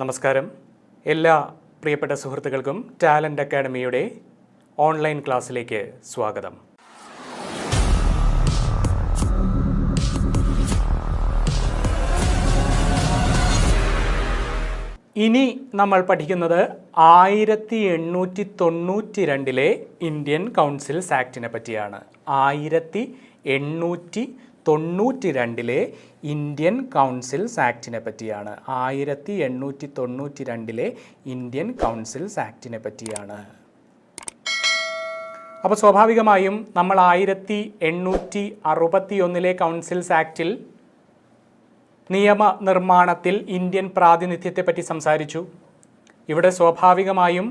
നമസ്കാരം. എല്ലാ പ്രിയപ്പെട്ട സുഹൃത്തുക്കൾക്കും ടാലന്റ് അക്കാഡമിയുടെ ഓൺലൈൻ ക്ലാസ്സിലേക്ക് സ്വാഗതം. ഇനി നമ്മൾ പഠിക്കുന്നത് 1892 ഇന്ത്യൻ കൗൺസിൽസ് ആക്ടിനെ പറ്റിയാണ്. 1892 ഇന്ത്യൻ കൗൺസിൽസ് ആക്ടിനെ പറ്റിയാണ്. 1892 ഇന്ത്യൻ കൗൺസിൽസ് ആക്ടിനെ പറ്റിയാണ്. അപ്പോൾ സ്വാഭാവികമായും നമ്മൾ 1861 കൗൺസിൽസ് ആക്ടിൽ നിയമനിർമ്മാണത്തിൽ ഇന്ത്യൻ പ്രാതിനിധ്യത്തെപ്പറ്റി സംസാരിച്ചു. ഇവിടെ സ്വാഭാവികമായും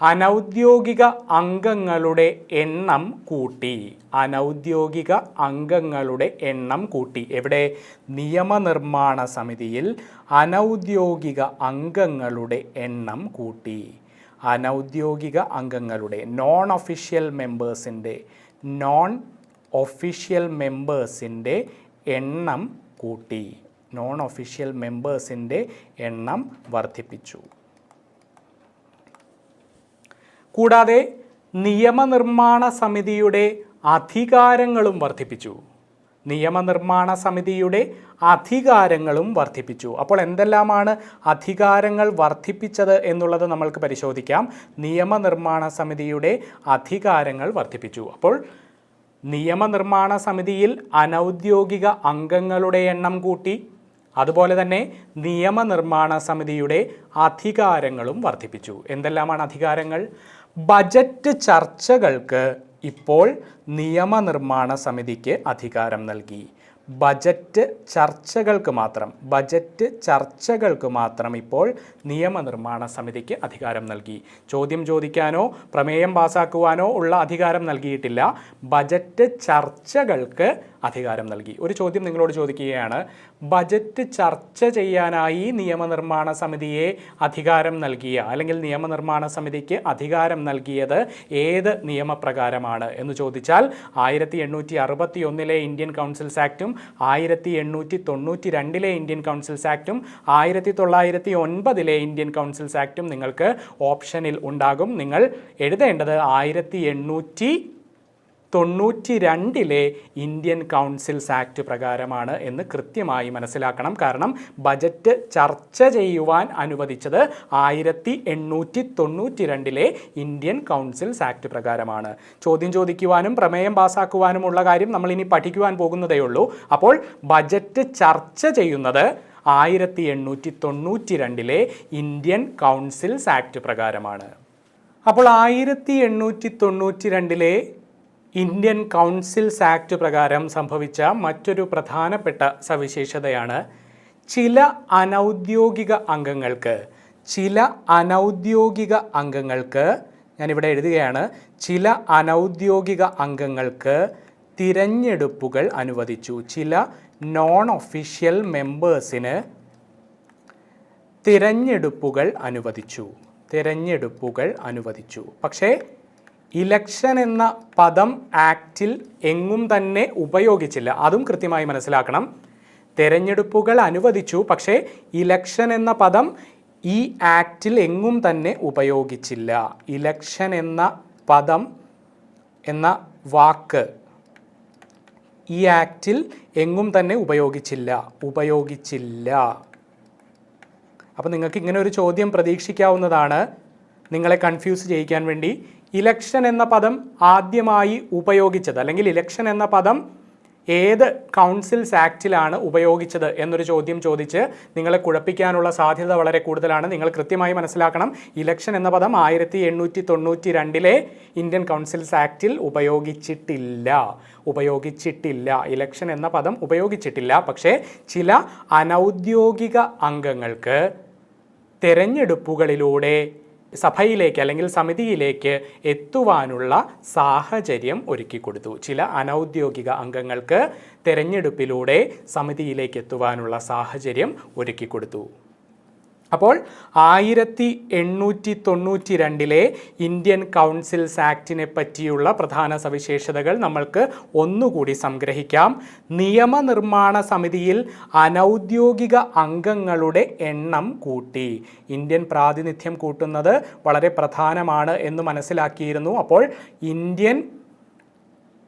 അനൗദ്യോഗിക അംഗങ്ങളുടെ എണ്ണം കൂട്ടി. അനൗദ്യോഗിക അംഗങ്ങളുടെ എണ്ണം കൂട്ടി. എവിടെ? നിയമനിർമ്മാണ സമിതിയിൽ അനൗദ്യോഗിക അംഗങ്ങളുടെ എണ്ണം കൂട്ടി. അനൗദ്യോഗിക അംഗങ്ങളുടെ നോൺ ഒഫീഷ്യൽ മെമ്പേഴ്സിൻ്റെ എണ്ണം കൂട്ടി. നോൺ ഒഫീഷ്യൽ മെമ്പേഴ്സിൻ്റെ എണ്ണം വർദ്ധിപ്പിച്ചു. കൂടാതെ നിയമനിർമ്മാണ സമിതിയുടെ അധികാരങ്ങളും വർദ്ധിപ്പിച്ചു. നിയമനിർമ്മാണ സമിതിയുടെ അധികാരങ്ങളും വർദ്ധിപ്പിച്ചു. അപ്പോൾ എന്തെല്ലാമാണ് അധികാരങ്ങൾ വർദ്ധിപ്പിച്ചത് എന്നുള്ളത് നമ്മൾക്ക് പരിശോധിക്കാം. നിയമനിർമ്മാണ സമിതിയുടെ അധികാരങ്ങൾ വർദ്ധിപ്പിച്ചു. അപ്പോൾ നിയമനിർമ്മാണ സമിതിയിൽ അനൗദ്യോഗിക അംഗങ്ങളുടെ എണ്ണം കൂട്ടി. അതുപോലെ തന്നെ നിയമനിർമ്മാണ സമിതിയുടെ അധികാരങ്ങളും വർദ്ധിപ്പിച്ചു. എന്തെല്ലാമാണ് അധികാരങ്ങൾ? ബജറ്റ് ചർച്ചകൾക്ക് ഇപ്പോൾ നിയമനിർമ്മാണ സമിതിക്ക് അധികാരം നൽകി. ബജറ്റ് ചർച്ചകൾക്ക് മാത്രം ഇപ്പോൾ നിയമനിർമ്മാണ സമിതിക്ക് അധികാരം നൽകി. ചോദ്യം ചോദിക്കാനോ പ്രമേയം പാസാക്കുവാനോ ഉള്ള അധികാരം നൽകിയിട്ടില്ല. ബജറ്റ് ചർച്ചകൾക്ക് അധികാരം നൽകി. ഒരു ചോദ്യം നിങ്ങളോട് ചോദിക്കുകയാണ്. ബജറ്റ് ചർച്ച ചെയ്യാനായി നിയമനിർമ്മാണ സമിതിയെ അധികാരം നൽകിയ അല്ലെങ്കിൽ നിയമനിർമ്മാണ സമിതിക്ക് അധികാരം നൽകിയത് ഏത് നിയമപ്രകാരമാണ് എന്ന് ചോദിച്ചാൽ 1861 ഇന്ത്യൻ കൗൺസിൽസ് ആക്റ്റും 1892 ഇന്ത്യൻ കൗൺസിൽസ് ആക്റ്റും 1909 ഇന്ത്യൻ കൗൺസിൽസ് ആക്റ്റും നിങ്ങൾക്ക് ഓപ്ഷനിൽ ഉണ്ടാകും. നിങ്ങൾ എഴുതേണ്ടത് 1892 ഇന്ത്യൻ കൗൺസിൽസ് ആക്ട് പ്രകാരമാണ് എന്ന് കൃത്യമായി മനസ്സിലാക്കണം. കാരണം ബജറ്റ് ചർച്ച ചെയ്യുവാൻ അനുവദിച്ചത് 1892 ഇന്ത്യൻ കൗൺസിൽസ് ആക്ട് പ്രകാരമാണ്. ചോദ്യം ചോദിക്കുവാനും പ്രമേയം പാസാക്കുവാനുമുള്ള കാര്യം നമ്മൾ ഇനി പഠിക്കുവാൻ പോകുന്നതേ ഉള്ളൂ. അപ്പോൾ ബജറ്റ് ചർച്ച ചെയ്യുന്നത് 1892 ഇന്ത്യൻ കൗൺസിൽസ് ആക്ട് പ്രകാരമാണ്. അപ്പോൾ 1892 ഇന്ത്യൻ കൗൺസിൽസ് ആക്ട് പ്രകാരം സംഭവിച്ച മറ്റൊരു പ്രധാനപ്പെട്ട സവിശേഷതയാണ് ചില അനൗദ്യോഗിക അംഗങ്ങൾക്ക് ഞാനിവിടെ എഴുതുകയാണ്, ചില അനൗദ്യോഗിക അംഗങ്ങൾക്ക് തിരഞ്ഞെടുപ്പുകൾ അനുവദിച്ചു. ചില നോൺ ഒഫീഷ്യൽ മെമ്പേഴ്സിന് തിരഞ്ഞെടുപ്പുകൾ അനുവദിച്ചു. പക്ഷേ ഇലക്ഷൻ എന്ന പദം ആക്റ്റിൽ എങ്ങും തന്നെ ഉപയോഗിച്ചില്ല. അതും കൃത്യമായി മനസ്സിലാക്കണം. തെരഞ്ഞെടുപ്പുകൾ അനുവദിച്ചു, പക്ഷേ ഇലക്ഷൻ എന്ന പദം ഈ ആക്റ്റിൽ എങ്ങും തന്നെ ഉപയോഗിച്ചില്ല. ഇലക്ഷൻ എന്ന പദം എന്ന വാക്ക് ഈ ആക്റ്റിൽ എങ്ങും തന്നെ ഉപയോഗിച്ചില്ല. അപ്പോൾ നിങ്ങൾക്ക് ഇങ്ങനെ ഒരു ചോദ്യം പ്രതീക്ഷിക്കാവുന്നതാണ് നിങ്ങളെ കൺഫ്യൂസ് ചെയ്യിക്കാൻ വേണ്ടി. ഇലക്ഷൻ എന്ന പദം ആദ്യമായി ഉപയോഗിച്ചത് അല്ലെങ്കിൽ ഇലക്ഷൻ എന്ന പദം ഏത് കൗൺസിൽസ് ആക്റ്റിലാണ് ഉപയോഗിച്ചത് എന്നൊരു ചോദ്യം ചോദിച്ച് നിങ്ങളെ കുഴപ്പിക്കാനുള്ള സാധ്യത വളരെ കൂടുതലാണ്. നിങ്ങൾ കൃത്യമായി മനസ്സിലാക്കണം, ഇലക്ഷൻ എന്ന പദം 1892 ഇന്ത്യൻ കൗൺസിൽസ് ആക്റ്റിൽ ഉപയോഗിച്ചിട്ടില്ല. ഇലക്ഷൻ എന്ന പദം ഉപയോഗിച്ചിട്ടില്ല. പക്ഷേ ചില അനൗദ്യോഗിക അംഗങ്ങൾക്ക് തെരഞ്ഞെടുപ്പുകളിലൂടെ സഭയിലേക്ക് അല്ലെങ്കിൽ സമിതിയിലേക്ക് എത്തുവാനുള്ള സാഹചര്യം ഒരുക്കിക്കൊടുത്തു. ചില അനൗദ്യോഗിക അംഗങ്ങൾക്ക് തെരഞ്ഞെടുപ്പിലൂടെ സമിതിയിലേക്ക് എത്തുവാനുള്ള സാഹചര്യം ഒരുക്കിക്കൊടുത്തു. അപ്പോൾ 1892 ഇന്ത്യൻ കൗൺസിൽസ് ആക്ടിനെ പറ്റിയുള്ള പ്രധാന സവിശേഷതകൾ നമ്മൾക്ക് ഒന്നുകൂടി സംഗ്രഹിക്കാം. നിയമനിർമ്മാണ സമിതിയിൽ അനൗദ്യോഗിക അംഗങ്ങളുടെ എണ്ണം കൂട്ടി. ഇന്ത്യൻ പ്രാതിനിധ്യം കൂട്ടുന്നത് വളരെ പ്രധാനമാണ് എന്ന് മനസ്സിലാക്കിയിരുന്നു. അപ്പോൾ ഇന്ത്യൻ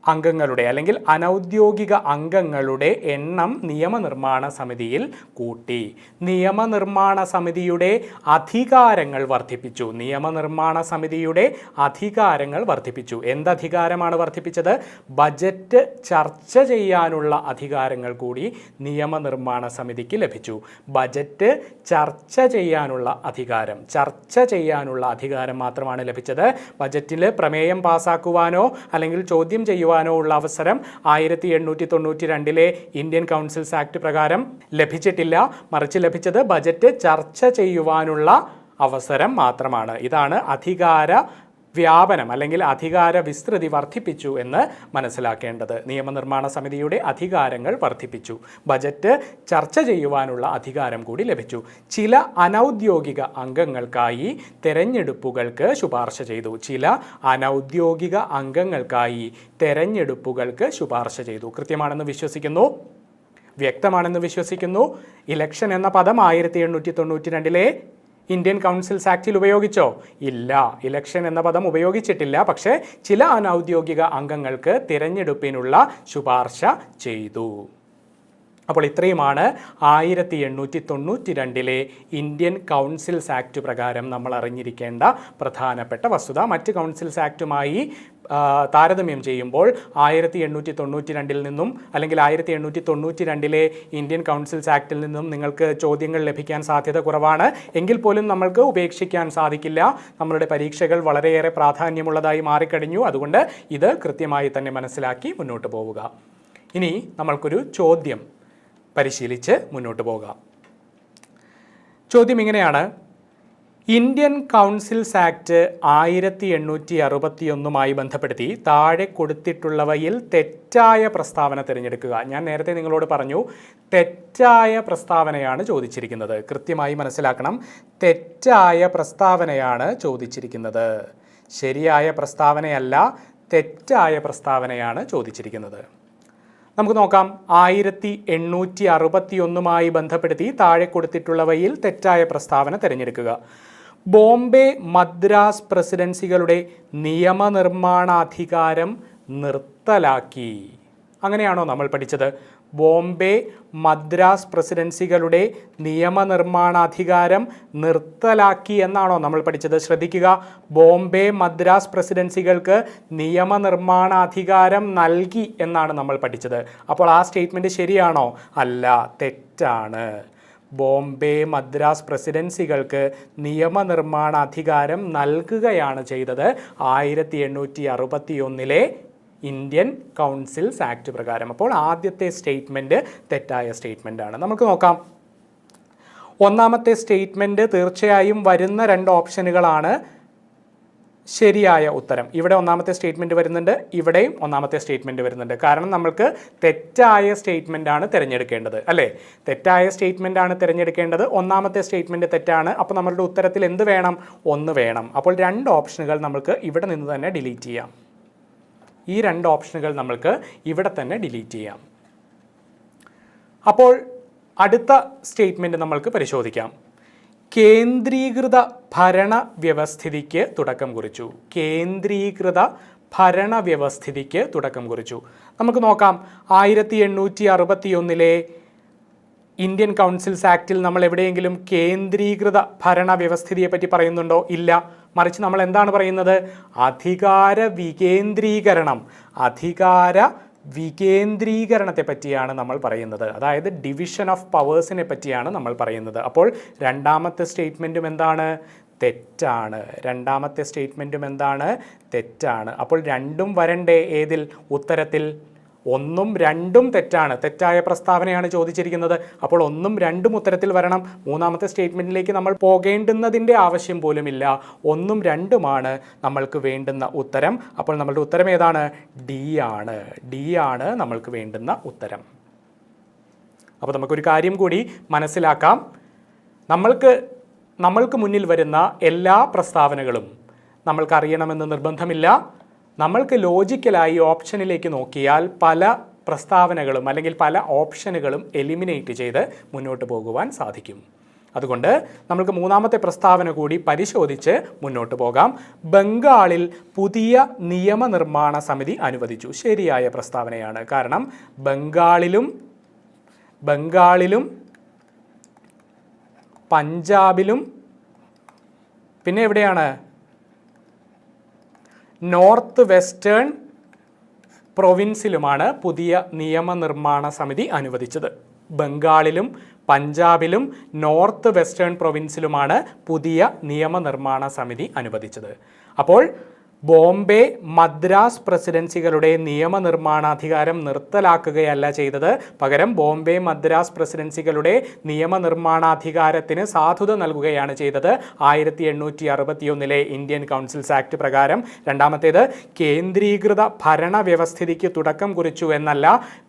അംഗങ്ങളുടെ അല്ലെങ്കിൽ അനൗദ്യോഗിക അംഗങ്ങളുടെ എണ്ണം നിയമനിർമ്മാണ സമിതിയിൽ കൂട്ടി. നിയമനിർമ്മാണ സമിതിയുടെ അധികാരങ്ങൾ വർദ്ധിപ്പിച്ചു. നിയമനിർമ്മാണ സമിതിയുടെ അധികാരങ്ങൾ വർദ്ധിപ്പിച്ചു. എന്തധികാരമാണ് വർദ്ധിപ്പിച്ചത്? ബജറ്റ് ചർച്ച ചെയ്യാനുള്ള അധികാരങ്ങൾ കൂടി നിയമനിർമ്മാണ സമിതിക്ക് ലഭിച്ചു. ബജറ്റ് ചർച്ച ചെയ്യാനുള്ള അധികാരം മാത്രമാണ് ലഭിച്ചത്. ബജറ്റിൽ പ്രമേയം പാസാക്കുവാനോ അല്ലെങ്കിൽ ചോദ്യം ചെയ്യുവാനോ ഉള്ള അവസരം 1892 ഇന്ത്യൻ കൗൺസിൽസ് ആക്ട് പ്രകാരം ലഭിച്ചിട്ടില്ല. മറിച്ച് ലഭിച്ചത് ബജറ്റ് ചർച്ച ചെയ്യുവാനുള്ള അവസരം മാത്രമാണ്. ഇതാണ് അധികാര വ്യാപനം അല്ലെങ്കിൽ അധികാര വിസ്തൃതി വർദ്ധിപ്പിച്ചു എന്ന് മനസ്സിലാക്കേണ്ടത്. നിയമനിർമ്മാണ സമിതിയുടെ അധികാരങ്ങൾ വർദ്ധിപ്പിച്ചു. ബജറ്റ് ചർച്ച ചെയ്യുവാനുള്ള അധികാരം കൂടി ലഭിച്ചു. ചില അനൗദ്യോഗിക അംഗങ്ങൾക്കായി തെരഞ്ഞെടുപ്പുകൾക്ക് ശുപാർശ ചെയ്തു. കൃത്യമാണെന്ന് വിശ്വസിക്കുന്നു, വ്യക്തമാണെന്ന് വിശ്വസിക്കുന്നു. ഇലക്ഷൻ എന്ന പദം 1892 ഇന്ത്യൻ കൗൺസിൽസ് ആക്ടിൽ ഉപയോഗിച്ചോ? ഇല്ല, ഇലക്ഷൻ എന്ന പദം ഉപയോഗിച്ചിട്ടില്ല. പക്ഷേ ചില അനൗദ്യോഗിക അംഗങ്ങൾക്ക് തിരഞ്ഞെടുപ്പിനുള്ള ശുപാർശ ചെയ്തു. അപ്പോൾ ഇത്രയുമാണ് 1892 ഇന്ത്യൻ കൗൺസിൽസ് ആക്ട് പ്രകാരം നമ്മൾ അറിഞ്ഞിരിക്കേണ്ട പ്രധാനപ്പെട്ട വസ്തുത. മറ്റ് കൗൺസിൽസ് ആക്ടുമായി താരതമ്യം ചെയ്യുമ്പോൾ 1892 നിന്നും അല്ലെങ്കിൽ 1892 ഇന്ത്യൻ കൗൺസിൽസ് ആക്ടിൽ നിന്നും നിങ്ങൾക്ക് ചോദ്യങ്ങൾ ലഭിക്കാൻ സാധ്യത കുറവാണ്. എങ്കിൽ പോലും നമ്മൾക്ക് ഉപേക്ഷിക്കാൻ സാധിക്കില്ല. നമ്മളുടെ പരീക്ഷകൾ വളരെയേറെ പ്രാധാന്യമുള്ളതായി മാറിക്കഴിഞ്ഞു. അതുകൊണ്ട് ഇത് കൃത്യമായി തന്നെ മനസ്സിലാക്കി മുന്നോട്ട് പോവുക. ഇനി നമ്മൾക്കൊരു ചോദ്യം പരിശീലിച്ച് മുന്നോട്ട് പോകാം. ചോദ്യം ഇങ്ങനെയാണ്: ഇന്ത്യൻ കൗൺസിൽസ് ആക്ട് 1861 ബന്ധപ്പെടുത്തി താഴെ കൊടുത്തിട്ടുള്ളവയിൽ തെറ്റായ പ്രസ്താവന തിരഞ്ഞെടുക്കുക. ഞാൻ നേരത്തെ നിങ്ങളോട് പറഞ്ഞു, തെറ്റായ പ്രസ്താവനയാണ് ചോദിച്ചിരിക്കുന്നത്. കൃത്യമായി മനസ്സിലാക്കണം, തെറ്റായ പ്രസ്താവനയാണ് ചോദിച്ചിരിക്കുന്നത്. ശരിയായ പ്രസ്താവനയല്ല, തെറ്റായ പ്രസ്താവനയാണ് ചോദിച്ചിരിക്കുന്നത്. നമുക്ക് നോക്കാം. 1861 ബന്ധപ്പെടുത്തി താഴെ കൊടുത്തിട്ടുള്ളവയിൽ തെറ്റായ പ്രസ്താവന തിരഞ്ഞെടുക്കുക. ബോംബെ മദ്രാസ് പ്രസിഡൻസികളുടെ നിയമനിർമ്മാണാധികാരം നിർത്തലാക്കി. അങ്ങനെയാണോ നമ്മൾ പഠിച്ചത്? ബോംബെ മദ്രാസ് പ്രസിഡൻസികളുടെ നിയമനിർമ്മാണാധികാരം നിർത്തലാക്കി എന്നാണോ നമ്മൾ പഠിച്ചത്? ശ്രദ്ധിക്കുക, ബോംബെ മദ്രാസ് പ്രസിഡൻസികൾക്ക് നിയമനിർമ്മാണാധികാരം നൽകി എന്നാണ് നമ്മൾ പഠിച്ചത്. അപ്പോൾ ആ സ്റ്റേറ്റ്മെൻറ്റ് ശരിയാണോ? അല്ല, തെറ്റാണ്. ബോംബെ മദ്രാസ് പ്രസിഡൻസികൾക്ക് നിയമനിർമ്മാണാധികാരം നൽകുകയാണ് ചെയ്തത് 1861 ഇന്ത്യൻ കൗൺസിൽസ് ആക്ട് പ്രകാരം. അപ്പോൾ ആദ്യത്തെ സ്റ്റേറ്റ്മെൻറ്റ് തെറ്റായ സ്റ്റേറ്റ്മെൻറ്റാണ്. നമുക്ക് നോക്കാം. ഒന്നാമത്തെ സ്റ്റേറ്റ്മെൻറ്റ് തീർച്ചയായും വരുന്ന 2 ഓപ്ഷനുകളാണ് ശരിയായ ഉത്തരം. ഇവിടെ ഒന്നാമത്തെ സ്റ്റേറ്റ്മെൻറ്റ് വരുന്നുണ്ട്, ഇവിടെയും ഒന്നാമത്തെ സ്റ്റേറ്റ്മെൻറ്റ് വരുന്നുണ്ട്. കാരണം നമ്മൾക്ക് തെറ്റായ സ്റ്റേറ്റ്മെൻറ്റാണ് തിരഞ്ഞെടുക്കേണ്ടത്, അല്ലേ? തെറ്റായ സ്റ്റേറ്റ്മെൻറ്റാണ് തിരഞ്ഞെടുക്കേണ്ടത്. ഒന്നാമത്തെ സ്റ്റേറ്റ്മെൻറ്റ് തെറ്റാണ്. അപ്പോൾ നമ്മളുടെ ഉത്തരത്തിൽ എന്ത് വേണം? 1 വേണം. അപ്പോൾ 2 ഓപ്ഷനുകൾ നമുക്ക് ഇവിടെ നിന്ന് തന്നെ ഡിലീറ്റ് ചെയ്യാം. ഈ 2 ഓപ്ഷനുകൾ നമ്മൾക്ക് ഇവിടെ തന്നെ ഡിലീറ്റ് ചെയ്യാം. അപ്പോൾ അടുത്ത സ്റ്റേറ്റ്മെൻറ്റ് നമ്മൾക്ക് പരിശോധിക്കാം. കേന്ദ്രീകൃത ഭരണ വ്യവസ്ഥിതിക്ക് തുടക്കം കുറിച്ചു. കേന്ദ്രീകൃത ഭരണ വ്യവസ്ഥിതിക്ക് തുടക്കം കുറിച്ചു. നമുക്ക് നോക്കാം. 1861 ഇന്ത്യൻ കൗൺസിൽസ് ആക്ടിൽ നമ്മൾ എവിടെയെങ്കിലും കേന്ദ്രീകൃത ഭരണ വ്യവസ്ഥിതിയെ പറ്റി പറയുന്നുണ്ടോ? ഇല്ല. മറിച്ച് നമ്മൾ എന്താണ് പറയുന്നത്? അധികാര വികേന്ദ്രീകരണത്തെ പറ്റിയാണ് നമ്മൾ പറയുന്നത്. അതായത് ഡിവിഷൻ ഓഫ് പവേഴ്സിനെ പറ്റിയാണ് നമ്മൾ പറയുന്നത്. അപ്പോൾ രണ്ടാമത്തെ സ്റ്റേറ്റ്മെൻറ്റും എന്താണ്? തെറ്റാണ്. രണ്ടാമത്തെ സ്റ്റേറ്റ്മെൻറ്റും എന്താണ്? തെറ്റാണ്. അപ്പോൾ രണ്ടും വരണ്ടേ ഏതിൽ? ഉത്തരത്തിൽ. 1ഉം 2ഉം തെറ്റാണ്. തെറ്റായ പ്രസ്താവനയാണ് ചോദിച്ചിരിക്കുന്നത്. അപ്പോൾ 1ഉം 2ഉം ഉത്തരത്തിൽ വരണം. മൂന്നാമത്തെ സ്റ്റേറ്റ്മെൻറ്റിലേക്ക് നമ്മൾ പോകേണ്ടുന്നതിൻ്റെ ആവശ്യം പോലുമില്ല. 1ഉം 2ഉമാണ് നമ്മൾക്ക് വേണ്ടുന്ന ഉത്തരം. അപ്പോൾ നമ്മളുടെ ഉത്തരം ഏതാണ്? ഡി ആണ്. ഡി ആണ് നമ്മൾക്ക് വേണ്ടുന്ന ഉത്തരം. അപ്പോൾ നമുക്കൊരു കാര്യം കൂടി മനസ്സിലാക്കാം. നമ്മൾക്ക് നമ്മൾക്ക് മുന്നിൽ വരുന്ന എല്ലാ പ്രസ്താവനകളും നമ്മൾക്കറിയണമെന്ന് നിർബന്ധമില്ല. നമ്മൾക്ക് ലോജിക്കലായി ഓപ്ഷനിലേക്ക് നോക്കിയാൽ പല പ്രസ്താവനകളും അല്ലെങ്കിൽ പല ഓപ്ഷനുകളും എലിമിനേറ്റ് ചെയ്ത് മുന്നോട്ട് പോകുവാൻ സാധിക്കും. അതുകൊണ്ട് നമുക്ക് മൂന്നാമത്തെ പ്രസ്താവന കൂടി പരിശോധിച്ച് മുന്നോട്ട് പോകാം. ബംഗാളിൽ പുതിയ നിയമനിർമ്മാണ സമിതി അനുവദിച്ചു. ശരിയായ പ്രസ്താവനയാണ്. കാരണം ബംഗാളിലും പഞ്ചാബിലും പിന്നെ എവിടെയാണ് നോർത്ത് വെസ്റ്റേൺ പ്രൊവിൻസിലുമാണ് പുതിയ നിയമനിർമ്മാണ സമിതി അനുവദിച്ചത്. ബംഗാളിലും പഞ്ചാബിലും നോർത്ത് വെസ്റ്റേൺ പ്രൊവിൻസിലുമാണ് പുതിയ നിയമനിർമ്മാണ സമിതി അനുവദിച്ചത്. അപ്പോൾ ബോംബെ മദ്രാസ് പ്രസിഡൻസികളുടെ നിയമനിർമ്മാണാധികാരം നിർത്തലാക്കുകയല്ല ചെയ്തത്. പകരം ബോംബെ മദ്രാസ് പ്രസിഡൻസികളുടെ നിയമനിർമ്മാണാധികാരത്തിന് സാധുത നൽകുകയാണ് ചെയ്തത് 1861 ഇന്ത്യൻ കൗൺസിൽസ് ആക്ട് പ്രകാരം. രണ്ടാമത്തേത് കേന്ദ്രീകൃത ഭരണവ്യവസ്ഥിതിക്ക് തുടക്കം കുറിച്ചു എന്നല്ല,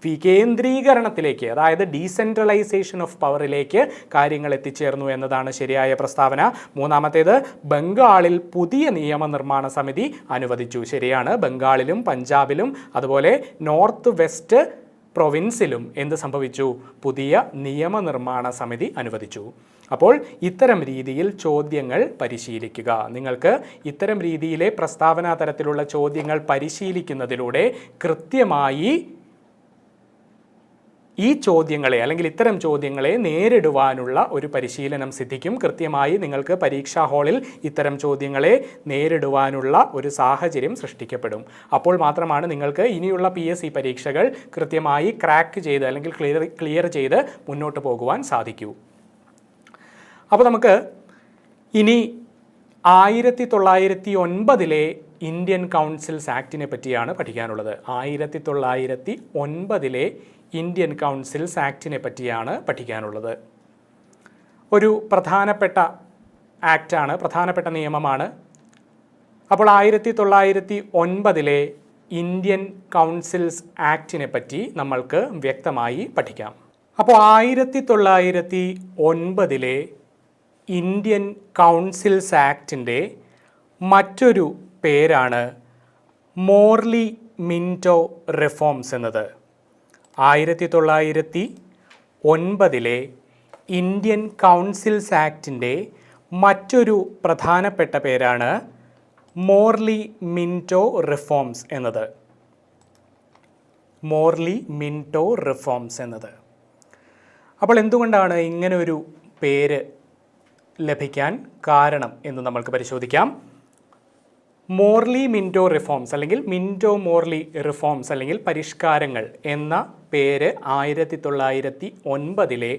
വികേന്ദ്രീകരണത്തിലേക്ക്, അതായത് ഡീസെൻട്രലൈസേഷൻ ഓഫ് പവറിലേക്ക് കാര്യങ്ങൾ എത്തിച്ചേർന്നു എന്നതാണ് ശരിയായ പ്രസ്താവന. മൂന്നാമത്തേത് ബംഗാളിൽ പുതിയ നിയമനിർമ്മാണ സമിതി അനുവദിച്ചു. ശരിയാണ്. ബംഗാളിലും പഞ്ചാബിലും അതുപോലെ നോർത്ത് വെസ്റ്റ് പ്രൊവിൻസിലും എന്ത് സംഭവിച്ചു? പുതിയ നിയമനിർമ്മാണ സമിതി അനുവദിച്ചു. അപ്പോൾ ഇത്തരം രീതിയിൽ ചോദ്യങ്ങൾ പരിശീലിക്കുക. നിങ്ങൾക്ക് ഇത്തരം രീതിയിലെ പ്രസ്താവനാ തരത്തിലുള്ള ചോദ്യങ്ങൾ പരിശീലിക്കുന്നതിലൂടെ കൃത്യമായി ഈ ചോദ്യങ്ങളെ അല്ലെങ്കിൽ ഇത്തരം ചോദ്യങ്ങളെ നേരിടുവാനുള്ള ഒരു പരിശീലനം സിദ്ധിക്കും. കൃത്യമായി നിങ്ങൾക്ക് പരീക്ഷാ ഹാളിൽ ഇത്തരം ചോദ്യങ്ങളെ നേരിടുവാനുള്ള ഒരു സാഹചര്യം സൃഷ്ടിക്കപ്പെടും. അപ്പോൾ മാത്രമാണ് നിങ്ങൾക്ക് ഇനിയുള്ള PSC പരീക്ഷകൾ കൃത്യമായി ക്രാക്ക് ചെയ്ത് അല്ലെങ്കിൽ ക്ലിയർ ചെയ്ത് മുന്നോട്ട് പോകുവാൻ സാധിക്കൂ. അപ്പോൾ നമുക്ക് ഇനി 1909 ഇന്ത്യൻ കൗൺസിൽസ് ആക്ടിനെ പറ്റിയാണ് പഠിക്കാനുള്ളത്. 1909 ഇന്ത്യൻ കൗൺസിൽസ് ആക്ടിനെ പറ്റിയാണ് പഠിക്കാനുള്ളത്. ഒരു പ്രധാനപ്പെട്ട ആക്റ്റാണ്, പ്രധാനപ്പെട്ട നിയമമാണ്. അപ്പോൾ 1909 ഇന്ത്യൻ കൗൺസിൽസ് ആക്ടിനെ പറ്റി നമ്മൾക്ക് വ്യക്തമായി പഠിക്കാം. അപ്പോൾ 1909 ഇന്ത്യൻ കൗൺസിൽസ് ആക്ടിൻ്റെ മറ്റൊരു പേരാണ് മോർലി മിൻറ്റോ റിഫോംസ് എന്നത്. 1909 ഇന്ത്യൻ കൗൺസിൽസ് ആക്ടിൻ്റെ മറ്റൊരു പ്രധാനപ്പെട്ട പേരാണ് മോർലി മിൻറ്റോ റിഫോംസ് എന്നത്. മോർലി മിൻറ്റോ റിഫോംസ് എന്നത്. അപ്പോൾ എന്തുകൊണ്ടാണ് ഇങ്ങനെ ഒരു പേര് ലഭിക്കാൻ കാരണം എന്ന് നമ്മൾക്ക് പരിശോധിക്കാം. മോർലി മിൻറ്റോ റിഫോംസ് അല്ലെങ്കിൽ മിൻറ്റോ മോർലി റിഫോംസ് അല്ലെങ്കിൽ പരിഷ്കാരങ്ങൾ എന്ന പേര് 1909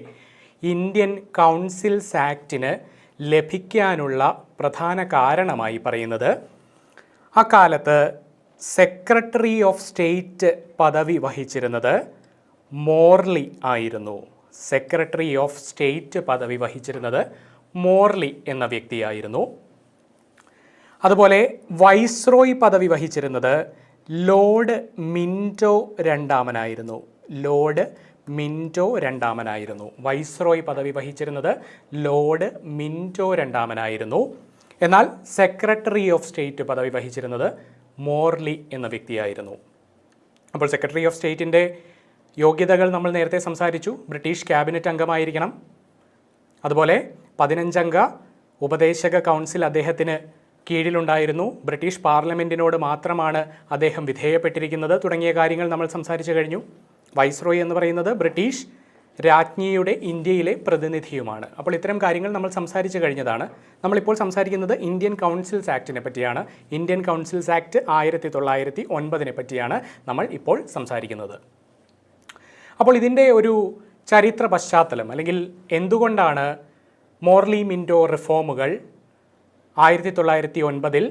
ഇന്ത്യൻ കൗൺസിൽസ് ആക്ടിന് ലഭിക്കാനുള്ള പ്രധാന കാരണമായി പറയുന്നത് അക്കാലത്ത് സെക്രട്ടറി ഓഫ് സ്റ്റേറ്റ് പദവി വഹിച്ചിരുന്നത് മോർലി ആയിരുന്നു. സെക്രട്ടറി ഓഫ് സ്റ്റേറ്റ് പദവി വഹിച്ചിരുന്നത് മോർലി എന്ന വ്യക്തിയായിരുന്നു. അതുപോലെ വൈസ്രോയ് പദവി വഹിച്ചിരുന്നത് ലോർഡ് മിൻറ്റോ രണ്ടാമനായിരുന്നു. ലോർഡ് മിൻറ്റോ രണ്ടാമനായിരുന്നു. വൈസ്രോയ് പദവി വഹിച്ചിരുന്നത് ലോർഡ് മിൻറ്റോ രണ്ടാമനായിരുന്നു. എന്നാൽ സെക്രട്ടറി ഓഫ് സ്റ്റേറ്റ് പദവി വഹിച്ചിരുന്നത് മോർലി എന്ന വ്യക്തിയായിരുന്നു. അപ്പോൾ സെക്രട്ടറി ഓഫ് സ്റ്റേറ്റിൻ്റെ യോഗ്യതകൾ നമ്മൾ നേരത്തെ സംസാരിച്ചു. ബ്രിട്ടീഷ് ക്യാബിനറ്റ് അംഗമായിരിക്കണം. അതുപോലെ 15 അംഗ ഉപദേശക കൗൺസിൽ അദ്ദേഹത്തിന് കീഴിലുണ്ടായിരുന്നു. ബ്രിട്ടീഷ് പാർലമെൻറ്റിനോട് മാത്രമാണ് അദ്ദേഹം വിധേയപ്പെട്ടിരിക്കുന്നത് തുടങ്ങിയ കാര്യങ്ങൾ നമ്മൾ സംസാരിച്ചു കഴിഞ്ഞു. വൈസ്രോയി എന്ന് പറയുന്നത് ബ്രിട്ടീഷ് രാജ്ഞിയുടെ ഇന്ത്യയിലെ പ്രതിനിധിയുമാണ്. അപ്പോൾ ഇത്തരം കാര്യങ്ങൾ നമ്മൾ സംസാരിച്ചു കഴിഞ്ഞതാണ്. നമ്മളിപ്പോൾ സംസാരിക്കുന്നത് ഇന്ത്യൻ കൗൺസിൽസ് ആക്ടിനെ പറ്റിയാണ്. ഇന്ത്യൻ കൗൺസിൽസ് ആക്ട് 1909 പറ്റിയാണ് നമ്മൾ ഇപ്പോൾ സംസാരിക്കുന്നത്. അപ്പോൾ ഇതിൻ്റെ ഒരു ചരിത്ര പശ്ചാത്തലം അല്ലെങ്കിൽ എന്തുകൊണ്ടാണ് മോർലി മിൻറ്റോ റിഫോമുകൾ 1909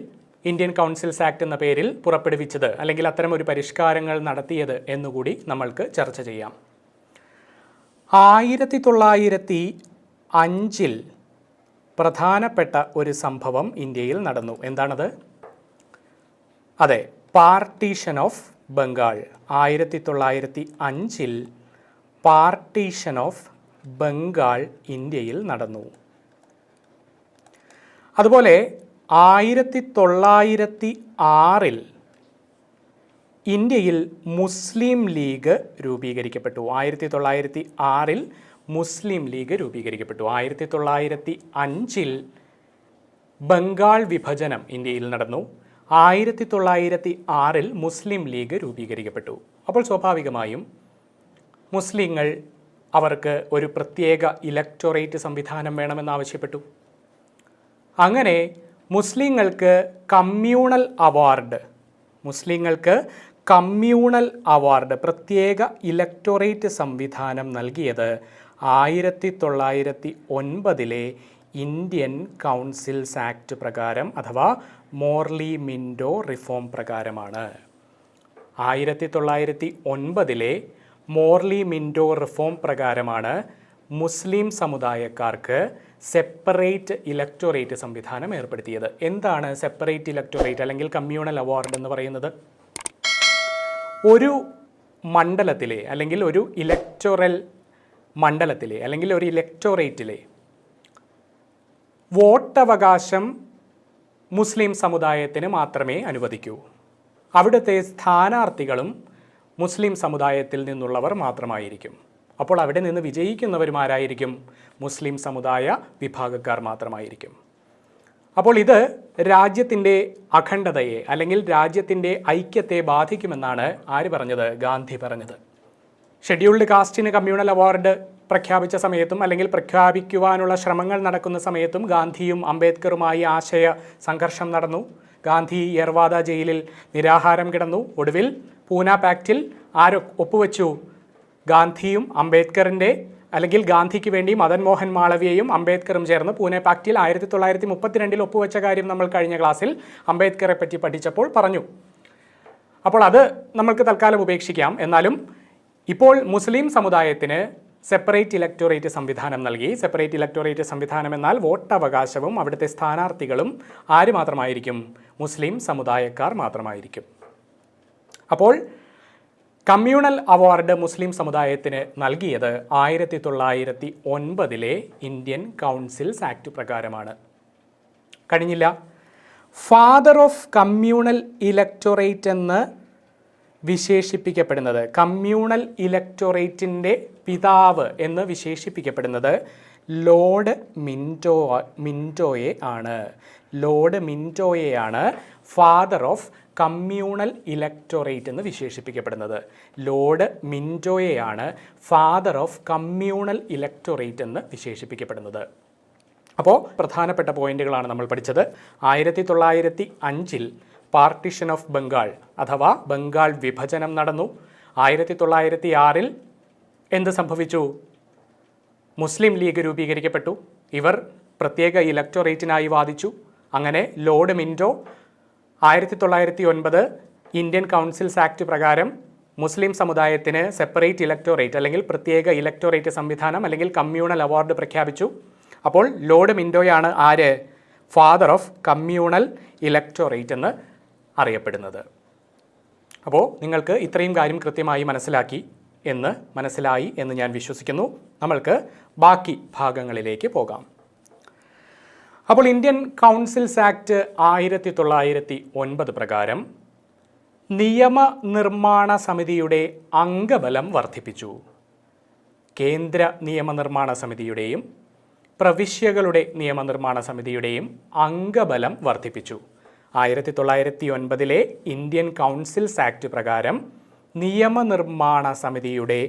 ഇന്ത്യൻ കൗൺസിൽസ് ആക്ട് എന്ന പേരിൽ പുറപ്പെടുവിച്ചത് അല്ലെങ്കിൽ അത്തരം ഒരു പരിഷ്കാരങ്ങൾ നടത്തിയത് എന്നുകൂടി നമ്മൾക്ക് ചർച്ച ചെയ്യാം. 1905 പ്രധാനപ്പെട്ട ഒരു സംഭവം ഇന്ത്യയിൽ നടന്നു. എന്താണത്? അതെ, partition of Bengal. 1905 partition of Bengal ഇന്ത്യയിൽ നടന്നു. അതുപോലെ 1906 ഇന്ത്യയിൽ മുസ്ലിം ലീഗ് രൂപീകരിക്കപ്പെട്ടു. 1906 മുസ്ലിം ലീഗ് രൂപീകരിക്കപ്പെട്ടു. 1905 ബംഗാൾ വിഭജനം ഇന്ത്യയിൽ നടന്നു. 1906 മുസ്ലിം ലീഗ് രൂപീകരിക്കപ്പെട്ടു. അപ്പോൾ സ്വാഭാവികമായും മുസ്ലിങ്ങൾ അവർക്ക് ഒരു പ്രത്യേക ഇലക്ടോറേറ്റ് സംവിധാനം വേണമെന്നാവശ്യപ്പെട്ടു. അങ്ങനെ മുസ്ലിങ്ങൾക്ക് കമ്മ്യൂണൽ അവാർഡ് പ്രത്യേക ഇലക്ടോറേറ്റ് സംവിധാനം നൽകിയത് 1909 ഇന്ത്യൻ കൗൺസിൽസ് ആക്ട് പ്രകാരം അഥവാ മോർലി മിൻറ്റോ റിഫോം പ്രകാരമാണ്. 1909 മോർലി മിൻറ്റോ റിഫോം പ്രകാരമാണ് മുസ്ലിം സമുദായക്കാർക്ക് സെപ്പറേറ്റ് ഇലക്ടോറേറ്റ് സംവിധാനം ഏർപ്പെടുത്തിയത്. എന്താണ് സെപ്പറേറ്റ് ഇലക്ടോറേറ്റ് അല്ലെങ്കിൽ കമ്മ്യൂണൽ അവാർഡ് എന്ന് പറയുന്നത്? ഒരു മണ്ഡലത്തിലെ അല്ലെങ്കിൽ ഒരു ഇലക്ടോറൽ മണ്ഡലത്തിലെ അല്ലെങ്കിൽ ഒരു ഇലക്ടോറേറ്റിലെ വോട്ടവകാശം മുസ്ലിം സമുദായത്തിന് മാത്രമേ അനുവദിക്കൂ. അവിടുത്തെ സ്ഥാനാർത്ഥികളും മുസ്ലിം സമുദായത്തിൽ നിന്നുള്ളവർ മാത്രമായിരിക്കും. അപ്പോൾ അവിടെ നിന്ന് വിജയിക്കുന്നവരുമാരായിരിക്കും? മുസ്ലിം സമുദായ വിഭാഗക്കാർ മാത്രമായിരിക്കും. അപ്പോൾ ഇത് രാജ്യത്തിൻ്റെ അഖണ്ഡതയെ അല്ലെങ്കിൽ രാജ്യത്തിൻ്റെ ഐക്യത്തെ ബാധിക്കുമെന്നാണ് ആര് പറഞ്ഞത്? ഗാന്ധി പറഞ്ഞത്. ഷെഡ്യൂൾഡ് കാസ്റ്റിന് കമ്മ്യൂണൽ അവാർഡ് പ്രഖ്യാപിച്ച സമയത്തും അല്ലെങ്കിൽ പ്രഖ്യാപിക്കുവാനുള്ള ശ്രമങ്ങൾ നടക്കുന്ന സമയത്തും ഗാന്ധിയും അംബേദ്കറുമായി ആശയ സംഘർഷം നടന്നു. ഗാന്ധി യർവാദ ജയിലിൽ നിരാഹാരം കിടന്നു. ഒടുവിൽ പൂന പാക്റ്റിൽ ആര് ഒപ്പുവെച്ചു? ഗാന്ധിയും അംബേദ്കറിൻ്റെ അല്ലെങ്കിൽ ഗാന്ധിക്ക് വേണ്ടി മദൻ മോഹൻ മാളവ്യയും അംബേദ്കറും ചേർന്ന് പൂനെ പാക്റ്റിൽ 1932 ഒപ്പുവെച്ച കാര്യം നമ്മൾ കഴിഞ്ഞ ക്ലാസ്സിൽ അംബേദ്കറെ പറ്റി പഠിച്ചപ്പോൾ പറഞ്ഞു. അപ്പോൾ അത് നമ്മൾക്ക് തൽക്കാലം ഉപേക്ഷിക്കാം. എന്നാലും ഇപ്പോൾ മുസ്ലിം സമുദായത്തിന് സെപ്പറേറ്റ് ഇലക്ടോറേറ്റ് സംവിധാനം നൽകി. സെപ്പറേറ്റ് ഇലക്ടോറേറ്റ് സംവിധാനം എന്നാൽ വോട്ടവകാശവും അവിടുത്തെ സ്ഥാനാർത്ഥികളും ആര് മാത്രമായിരിക്കും? മുസ്ലിം സമുദായക്കാർ മാത്രമായിരിക്കും. അപ്പോൾ കമ്മ്യൂണൽ അവാർഡ് മുസ്ലിം സമുദായത്തിന് നൽകിയത് 1909 ഇന്ത്യൻ കൗൺസിൽസ് ആക്ട് പ്രകാരമാണ്. കഴിഞ്ഞില്ല. ഫാദർ ഓഫ് കമ്മ്യൂണൽ ഇലക്ടോറേറ്റ് എന്ന് വിശേഷിപ്പിക്കപ്പെടുന്നത്, കമ്മ്യൂണൽ ഇലക്ടോറേറ്റിൻ്റെ പിതാവ് എന്ന് വിശേഷിപ്പിക്കപ്പെടുന്നത് ലോർഡ് മിൻറ്റോയെ ആണ്. Lord മിൻറ്റോയെയാണ് father of communal electorate എന്ന് വിശേഷിപ്പിക്കപ്പെടുന്നത്. Lord മിൻറ്റോയെയാണ് father of communal electorate എന്ന് വിശേഷിപ്പിക്കപ്പെടുന്നത്. അപ്പോൾ പ്രധാനപ്പെട്ട പോയിന്റുകളാണ് നമ്മൾ പഠിച്ചത്. 1905 പാർട്ടിഷൻ ഓഫ് ബംഗാൾ അഥവാ ബംഗാൾ വിഭജനം നടന്നു. 1906 എന്ത് സംഭവിച്ചു? മുസ്ലിം ലീഗ് രൂപീകരിക്കപ്പെട്ടു. ഇവർ പ്രത്യേക ഇലക്ടോറേറ്റിനായി വാദിച്ചു. അങ്ങനെ Lord Minto 1909 Indian councils act പ്രകാരം മുസ്ലിം സമുദായത്തിന് സെപ്പറേറ്റ് ഇലക്ടോറേറ്റ് അല്ലെങ്കിൽ പ്രത്യേക ഇലക്ടോറേറ്റ് സംവിധാനം അല്ലെങ്കിൽ കമ്മ്യൂണൽ അവാർഡ് പ്രഖ്യാപിച്ചു. അപ്പോൾ ലോർഡ് മിൻറ്റോയാണ് ആര്? ഫാദർ ഓഫ് കമ്മ്യൂണൽ ഇലക്ടോറേറ്റ് എന്ന് അറിയപ്പെടുന്നത്. അപ്പോൾ നിങ്ങൾക്ക് ഇത്രയും കാര്യം കൃത്യമായി മനസ്സിലായി എന്ന് ഞാൻ വിശ്വസിക്കുന്നു. നമ്മൾക്ക് ബാക്കി ഭാഗങ്ങളിലേക്ക് പോകാം. അപ്പോൾ ഇന്ത്യൻ കൗൺസിൽസ് ആക്ട് 1909 പ്രകാരം നിയമനിർമ്മാണ സമിതിയുടെ അംഗബലം വർദ്ധിപ്പിച്ചു. കേന്ദ്ര നിയമനിർമ്മാണ സമിതിയുടെയും പ്രവിശ്യകളുടെ നിയമനിർമ്മാണ സമിതിയുടെയും അംഗബലം വർദ്ധിപ്പിച്ചു. 1909 ഇന്ത്യൻ കൗൺസിൽസ് ആക്ട് പ്രകാരം നിയമനിർമ്മാണ സമിതിയുടെ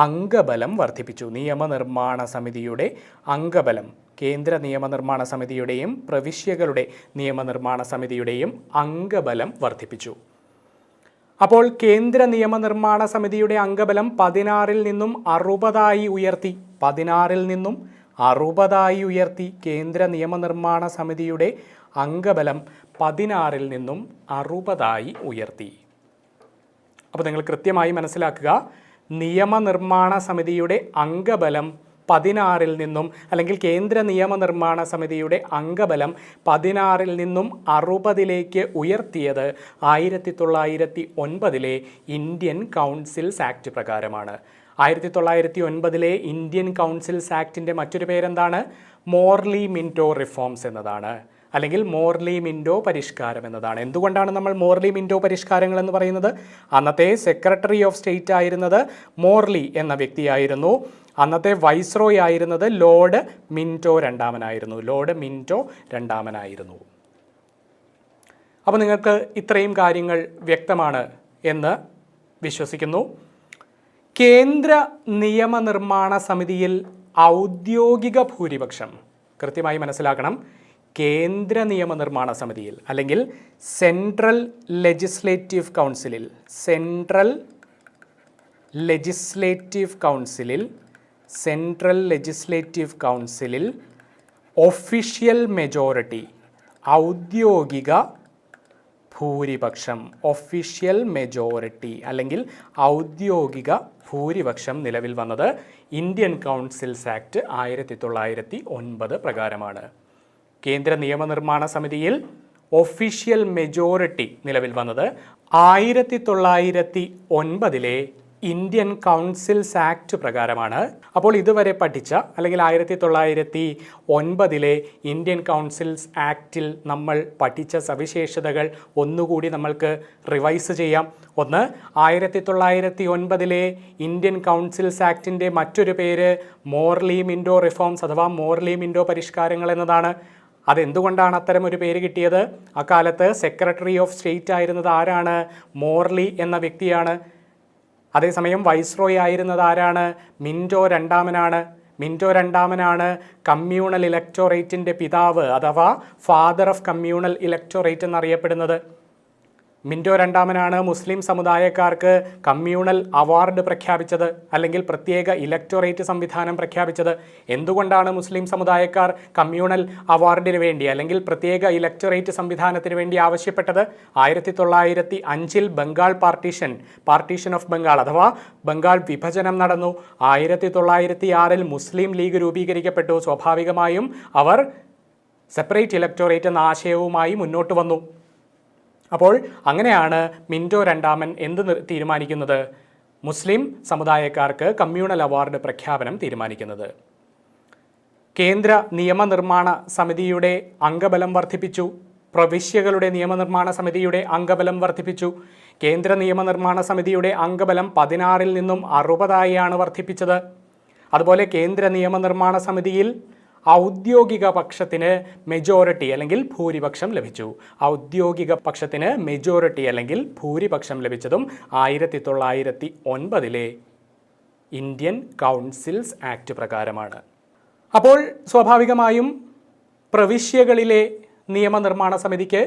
അംഗബലം വർദ്ധിപ്പിച്ചു. നിയമനിർമ്മാണ സമിതിയുടെ അംഗബലം കേന്ദ്ര നിയമനിർമ്മാണ സമിതിയുടെയും പ്രവിശ്യകളുടെ നിയമനിർമ്മാണ സമിതിയുടെയും അംഗബലം വർദ്ധിപ്പിച്ചു. അപ്പോൾ കേന്ദ്ര നിയമനിർമ്മാണ സമിതിയുടെ അംഗബലം 16 നിന്നും 60 ഉയർത്തി. 16 നിന്നും 60 ഉയർത്തി. കേന്ദ്ര നിയമനിർമ്മാണ സമിതിയുടെ അംഗബലം 16 നിന്നും 60 ഉയർത്തി. അപ്പോൾ നിങ്ങൾ കൃത്യമായി മനസ്സിലാക്കുക, നിയമനിർമ്മാണ സമിതിയുടെ അംഗബലം 16 നിന്നും അല്ലെങ്കിൽ കേന്ദ്ര നിയമനിർമ്മാണ സമിതിയുടെ അംഗബലം 16 നിന്നും 60 ഉയർത്തിയത് 1909 ഇന്ത്യൻ കൗൺസിൽസ് ആക്ട് പ്രകാരമാണ്. 1909 ഇന്ത്യൻ കൗൺസിൽസ് ആക്ടിൻ്റെ മറ്റൊരു പേരെന്താണ്? മോർലി മിൻറ്റോ റിഫോംസ് എന്നതാണ്. അല്ലെങ്കിൽ മോർലി മിൻറ്റോ പരിഷ്കാരം എന്നതാണ്. എന്തുകൊണ്ടാണ് നമ്മൾ മോർലി മിൻറ്റോ പരിഷ്കാരങ്ങൾ എന്ന് പറയുന്നത്? അന്നത്തെ സെക്രട്ടറി ഓഫ് സ്റ്റേറ്റ് ആയിരുന്നത് മോർലി എന്ന വ്യക്തിയായിരുന്നു. അന്നത്തെ വൈസ്രോയ് ആയിരുന്നത് ലോർഡ് മിൻറ്റോ രണ്ടാമനായിരുന്നു. അപ്പോൾ നിങ്ങൾക്ക് ഇത്രയും കാര്യങ്ങൾ വ്യക്തമാണ് എന്ന് വിശ്വസിക്കുന്നു. കേന്ദ്ര നിയമനിർമ്മാണ സമിതിയിൽ ഔദ്യോഗിക ഭൂരിപക്ഷം കൃത്യമായി മനസ്സിലാക്കണം. കേന്ദ്ര നിയമനിർമ്മാണ സമിതിയിൽ അല്ലെങ്കിൽ സെൻട്രൽ ലെജിസ്ലേറ്റീവ് കൗൺസിലിൽ ഒഫീഷ്യൽ മെജോറിറ്റി ഔദ്യോഗിക ഭൂരിപക്ഷം നിലവിൽ വന്നത് ഇന്ത്യൻ കൗൺസിൽസ് ആക്ട് 1909 പ്രകാരമാണ്. കേന്ദ്ര നിയമനിർമ്മാണ സമിതിയിൽ ഒഫീഷ്യൽ മെജോറിറ്റി നിലവിൽ വന്നത് 1909 ഇന്ത്യൻ കൗൺസിൽസ് ആക്ട് പ്രകാരമാണ്. അപ്പോൾ ഇതുവരെ പഠിച്ച അല്ലെങ്കിൽ 1909 ഇന്ത്യൻ കൗൺസിൽസ് ആക്റ്റിൽ നമ്മൾ പഠിച്ച സവിശേഷതകൾ ഒന്നുകൂടി നമ്മൾക്ക് റിവൈസ് ചെയ്യാം. ഒന്ന്, 1909 ഇന്ത്യൻ കൗൺസിൽസ് ആക്ടിൻ്റെ മറ്റൊരു പേര് മോർലി മിൻറ്റോ റിഫോംസ് അഥവാ മോർലി മിൻറ്റോ പരിഷ്കാരങ്ങൾ എന്നതാണ്. അതെന്തുകൊണ്ടാണ് അത്തരം ഒരു പേര് കിട്ടിയത്? അക്കാലത്ത് സെക്രട്ടറി ഓഫ് സ്റ്റേറ്റ് ആയിരുന്നത് ആരാണ്? മോർലി എന്ന വ്യക്തിയാണ്. അതേസമയം വൈസ്രോയ് ആയിരുന്നത് ആരാണ്? മിൻറ്റോ രണ്ടാമനാണ് കമ്മ്യൂണൽ ഇലക്ടോറേറ്റിൻ്റെ പിതാവ് അഥവാ ഫാദർ ഓഫ് കമ്മ്യൂണൽ ഇലക്ടോറേറ്റ് എന്നറിയപ്പെടുന്നത്. മിൻറ്റോ രണ്ടാമനാണ് മുസ്ലിം സമുദായക്കാർക്ക് കമ്മ്യൂണൽ അവാർഡ് പ്രഖ്യാപിച്ചത് അല്ലെങ്കിൽ പ്രത്യേക ഇലക്ടോറേറ്റ് സംവിധാനം പ്രഖ്യാപിച്ചത്. എന്തുകൊണ്ടാണ് മുസ്ലിം സമുദായക്കാർ കമ്മ്യൂണൽ അവാർഡിന് വേണ്ടി അല്ലെങ്കിൽ പ്രത്യേക ഇലക്ടോറേറ്റ് സംവിധാനത്തിന് വേണ്ടി ആവശ്യപ്പെട്ടത്? 1905 ബംഗാൾ പാർട്ടീഷൻ ഓഫ് ബംഗാൾ അഥവാ ബംഗാൾ വിഭജനം നടന്നു. 1906 മുസ്ലിം ലീഗ് രൂപീകരിക്കപ്പെട്ടു. സ്വാഭാവികമായും അവർ സെപ്പറേറ്റ് ഇലക്ടോറേറ്റ് എന്ന ആശയവുമായി മുന്നോട്ട് വന്നു. അപ്പോൾ അങ്ങനെയാണ് മിൻറ്റോ രണ്ടാമൻ എന്ത് തീരുമാനിക്കുന്നത്? മുസ്ലിം സമുദായക്കാർക്ക് കമ്മ്യൂണൽ അവാർഡ് പ്രഖ്യാപനം തീരുമാനിക്കുന്നത്. കേന്ദ്ര നിയമനിർമ്മാണ സമിതിയുടെ അംഗബലം വർദ്ധിപ്പിച്ചു. പ്രവിശ്യകളുടെ നിയമനിർമ്മാണ സമിതിയുടെ അംഗബലം വർദ്ധിപ്പിച്ചു. കേന്ദ്ര നിയമനിർമ്മാണ സമിതിയുടെ അംഗബലം 16 നിന്നും 60 വർദ്ധിപ്പിച്ചത്. അതുപോലെ കേന്ദ്ര നിയമനിർമ്മാണ സമിതിയിൽ ഔദ്യോഗിക പക്ഷത്തിന് മെജോറിറ്റി അല്ലെങ്കിൽ ഭൂരിപക്ഷം ലഭിച്ചു. ലഭിച്ചതും 1909 ഇന്ത്യൻ കൗൺസിൽസ് ആക്ട് പ്രകാരമാണ്. അപ്പോൾ സ്വാഭാവികമായും പ്രവിശ്യകളിലെ നിയമനിർമ്മാണ സമിതിക്ക്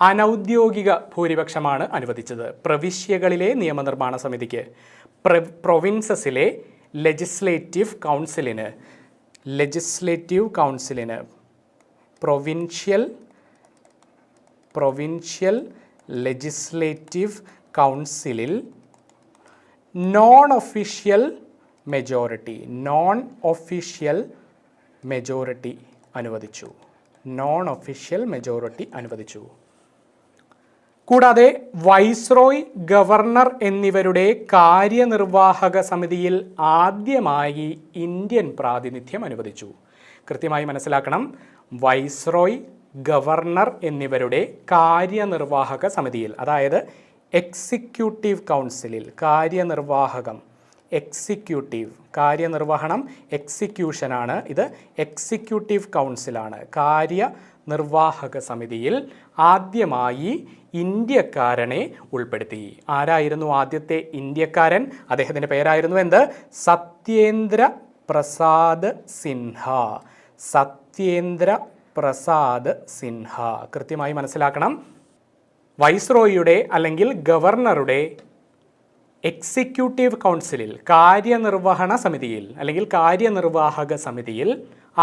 അനൗദ്യോഗിക ഭൂരിപക്ഷമാണ് അനുവദിച്ചത്. പ്രവിശ്യകളിലെ നിയമനിർമ്മാണ സമിതിക്ക് പ്രൊവിൻസസിലെ ലെജിസ്ലേറ്റീവ് കൗൺസിലിന് പ്രൊവിൻഷ്യൽ ലെജിസ്ലേറ്റീവ് കൗൺസിലിൽ നോൺ ഒഫീഷ്യൽ മെജോറിറ്റി അനുവദിച്ചു. കൂടാതെ വൈസ്രോയ്, ഗവർണർ എന്നിവരുടെ കാര്യനിർവാഹക സമിതിയിൽ ആദ്യമായി ഇന്ത്യൻ പ്രാതിനിധ്യം അനുവദിച്ചു. കൃത്യമായി മനസ്സിലാക്കണം. വൈസ്രോയ്, ഗവർണർ എന്നിവരുടെ കാര്യനിർവാഹക സമിതിയിൽ, അതായത് എക്സിക്യൂട്ടീവ് കൗൺസിലിൽ, കാര്യനിർവഹണം എക്സിക്യൂഷനാണ്, ഇത് എക്സിക്യൂട്ടീവ് കൗൺസിലാണ്. കാര്യനിർവാഹക സമിതിയിൽ ആദ്യമായി ഇന്ത്യക്കാരനെ ഉൾപ്പെടുത്തി. ആരായിരുന്നു ആദ്യത്തെ ഇന്ത്യക്കാരൻ? അദ്ദേഹത്തിൻ്റെ പേരായിരുന്നു എന്ത്? സത്യേന്ദ്ര പ്രസാദ് സിൻഹ. കൃത്യമായി മനസ്സിലാക്കണം. വൈസ്രോയിയുടെ അല്ലെങ്കിൽ ഗവർണറുടെ എക്സിക്യൂട്ടീവ് കൗൺസിലിൽ, കാര്യനിർവാഹക സമിതിയിൽ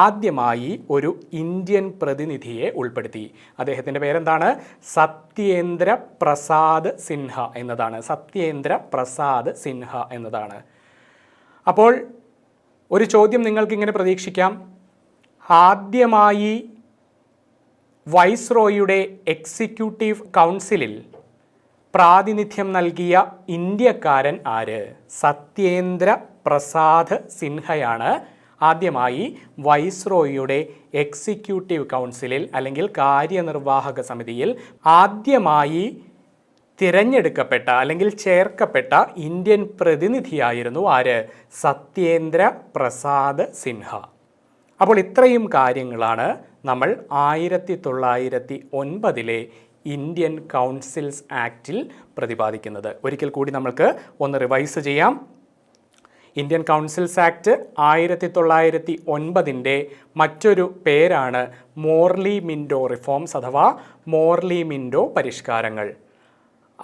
ആദ്യമായി ഒരു ഇന്ത്യൻ പ്രതിനിധിയെ ഉൾപ്പെടുത്തി. അദ്ദേഹത്തിൻ്റെ പേരെന്താണ്? സത്യേന്ദ്ര പ്രസാദ് സിൻഹ എന്നതാണ്. അപ്പോൾ ഒരു ചോദ്യം നിങ്ങൾക്കിങ്ങനെ പ്രതീക്ഷിക്കാം. ആദ്യമായി വൈസ്രോയിയുടെ എക്സിക്യൂട്ടീവ് കൗൺസിലിൽ പ്രാതിനിധ്യം നൽകിയ ഇന്ത്യക്കാരൻ ആര്? സത്യേന്ദ്ര പ്രസാദ് സിൻഹയാണ് ആദ്യമായി വൈസ്രോയിയുടെ എക്സിക്യൂട്ടീവ് കൗൺസിലിൽ അല്ലെങ്കിൽ കാര്യനിർവാഹക സമിതിയിൽ ആദ്യമായി തിരഞ്ഞെടുക്കപ്പെട്ട അല്ലെങ്കിൽ ചേർക്കപ്പെട്ട ഇന്ത്യൻ പ്രതിനിധിയായിരുന്നു ആര്? സത്യേന്ദ്ര പ്രസാദ് സിൻഹ. അപ്പോൾ ഇത്രയും കാര്യങ്ങളാണ് നമ്മൾ 1909 ഇന്ത്യൻ കൗൺസിൽസ് ആക്റ്റിൽ പ്രതിപാദിക്കുന്നത്. ഒരിക്കൽ കൂടി നമ്മൾക്ക് ഒന്ന് റിവൈസ് ചെയ്യാം. ഇന്ത്യൻ കൗൺസിൽസ് ആക്ട് 1909 മറ്റൊരു പേരാണ് മോർലി മിൻറ്റോ റിഫോംസ് അഥവാ മോർലി മിൻറ്റോ പരിഷ്കാരങ്ങൾ.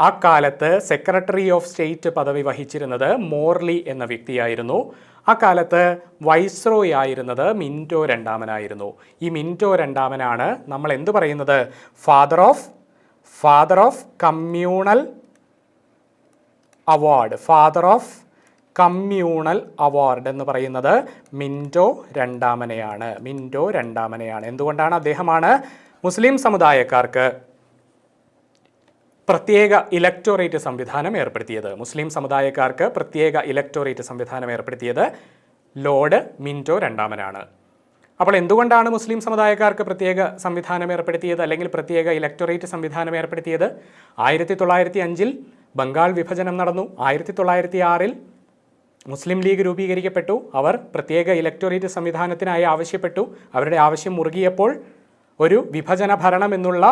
ആ കാലത്ത് സെക്രട്ടറി ഓഫ് സ്റ്റേറ്റ് പദവി വഹിച്ചിരുന്നത് മോർലി എന്ന വ്യക്തിയായിരുന്നു. ആ കാലത്ത് വൈസ്രോയി ആയിരുന്നത് മിൻറ്റോ രണ്ടാമനായിരുന്നു. ഈ മിൻറ്റോ രണ്ടാമനാണ് നമ്മൾ എന്തു പറയുന്നത്? Father of communal award. Father of communal award എന്ന് പറയുന്നത് മിൻറ്റോ രണ്ടാമനെയാണ്. എന്തുകൊണ്ടാണ്? അദ്ദേഹമാണ് മുസ്ലിം സമുദായക്കാർക്ക് പ്രത്യേക ഇലക്ടോറേറ്റ് സംവിധാനം ഏർപ്പെടുത്തിയത് ലോർഡ് മിൻറ്റോ രണ്ടാമനാണ്. അപ്പോൾ എന്തുകൊണ്ടാണ് മുസ്ലിം സമുദായക്കാർക്ക് പ്രത്യേക സംവിധാനം ഏർപ്പെടുത്തിയത് അല്ലെങ്കിൽ പ്രത്യേക ഇലക്ടോറേറ്റ് സംവിധാനം ഏർപ്പെടുത്തിയത്? 1905 ബംഗാൾ വിഭജനം നടന്നു. 1906 മുസ്ലിം ലീഗ് രൂപീകരിക്കപ്പെട്ടു. അവർ പ്രത്യേക ഇലക്ടോറേറ്റ് സംവിധാനത്തിനായി ആവശ്യപ്പെട്ടു. അവരുടെ ആവശ്യം മുറുകിയപ്പോൾ ഒരു വിഭജന ഭരണം എന്നുള്ള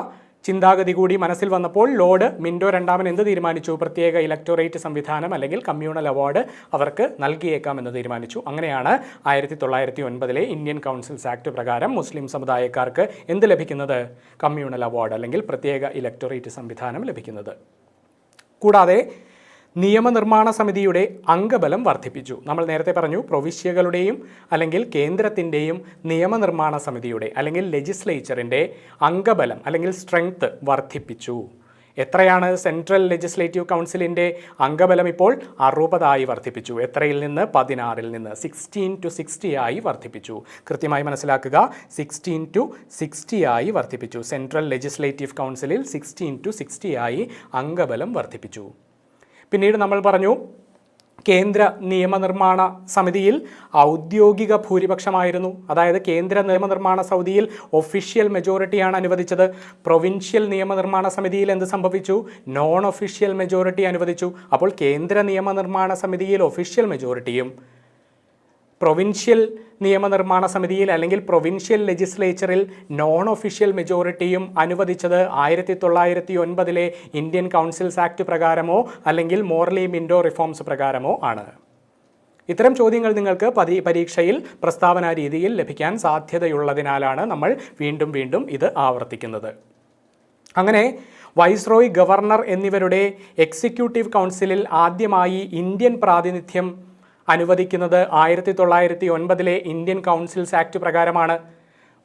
ചിന്താഗതി കൂടി മനസ്സിൽ വന്നപ്പോൾ ലോർഡ് മിൻറ്റോ രണ്ടാമൻ എന്ത് തീരുമാനിച്ചു? പ്രത്യേക ഇലക്ടോറേറ്റ് സംവിധാനം അല്ലെങ്കിൽ കമ്മ്യൂണൽ അവാർഡ് അവർക്ക് നൽകിയേക്കാമെന്ന് തീരുമാനിച്ചു. അങ്ങനെയാണ് 1909 ഇന്ത്യൻ കൗൺസിൽസ് ആക്ട് പ്രകാരം മുസ്ലിം സമുദായക്കാർക്ക് എന്ത് ലഭിക്കുന്നത്? കമ്മ്യൂണൽ അവാർഡ് അല്ലെങ്കിൽ പ്രത്യേക ഇലക്ടോറേറ്റ് സംവിധാനം ലഭിക്കുന്നത്. കൂടാതെ നിയമനിർമ്മാണ സമിതിയുടെ അംഗബലം വർദ്ധിപ്പിച്ചു. നമ്മൾ നേരത്തെ പറഞ്ഞു, പ്രൊവിശ്യകളുടെയും അല്ലെങ്കിൽ കേന്ദ്രത്തിൻ്റെയും നിയമനിർമ്മാണ സമിതിയുടെ അല്ലെങ്കിൽ ലെജിസ്ലേച്ചറിൻ്റെ അംഗബലം അല്ലെങ്കിൽ സ്ട്രെങ്ത് വർദ്ധിപ്പിച്ചു. എത്രയാണ് സെൻട്രൽ ലെജിസ്ലേറ്റീവ് കൗൺസിലിൻ്റെ അംഗബലം? ഇപ്പോൾ 60 വർദ്ധിപ്പിച്ചു. എത്രയിൽ നിന്ന്? 16 നിന്ന് 16 to 60 ആയി വർദ്ധിപ്പിച്ചു. കൃത്യമായി മനസ്സിലാക്കുക, 16 to 60 ആയി വർദ്ധിപ്പിച്ചു. സെൻട്രൽ ലെജിസ്ലേറ്റീവ് കൗൺസിലിൽ 16 to 60 ആയി അംഗബലം വർദ്ധിപ്പിച്ചു. പിന്നീട് നമ്മൾ പറഞ്ഞു, കേന്ദ്ര നിയമനിർമ്മാണ സമിതിയിൽ ഔദ്യോഗിക ഭൂരിപക്ഷമായിരുന്നു. അതായത് കേന്ദ്ര നിയമനിർമ്മാണ സമിതിയിൽ ഒഫീഷ്യൽ മെജോറിറ്റിയാണ് അനുവദിച്ചത്. പ്രൊവിൻഷ്യൽ നിയമനിർമ്മാണ സമിതിയിൽ എന്ത് സംഭവിച്ചു? നോൺ ഒഫീഷ്യൽ മെജോറിറ്റി അനുവദിച്ചു. അപ്പോൾ കേന്ദ്ര നിയമനിർമ്മാണ സമിതിയിൽ ഒഫീഷ്യൽ മെജോറിറ്റിയും പ്രൊവിൻഷ്യൽ നിയമനിർമ്മാണ സമിതിയിൽ അല്ലെങ്കിൽ പ്രൊവിൻഷ്യൽ ലെജിസ്ലേച്ചറിൽ നോൺ ഒഫീഷ്യൽ മെജോറിറ്റിയും അനുവദിച്ചത് 1909 ഇന്ത്യൻ കൗൺസിൽസ് ആക്ട് പ്രകാരമോ അല്ലെങ്കിൽ മോർലി മിൻറ്റോ റിഫോംസ് പ്രകാരമോ ആണ്. ഇത്തരം ചോദ്യങ്ങൾ നിങ്ങൾക്ക് പരീക്ഷയിൽ പ്രസ്താവന രീതിയിൽ ലഭിക്കാൻ സാധ്യതയുള്ളതിനാലാണ് നമ്മൾ വീണ്ടും ഇത് ആവർത്തിക്കുന്നത്. അങ്ങനെ വൈസ്രോയ്, ഗവർണർ എന്നിവരുടെ എക്സിക്യൂട്ടീവ് കൗൺസിലിൽ ആദ്യമായി ഇന്ത്യൻ പ്രാതിനിധ്യം അനുവദിക്കുന്നത് 1909 ഇന്ത്യൻ കൗൺസിൽസ് ആക്ട് പ്രകാരമാണ്.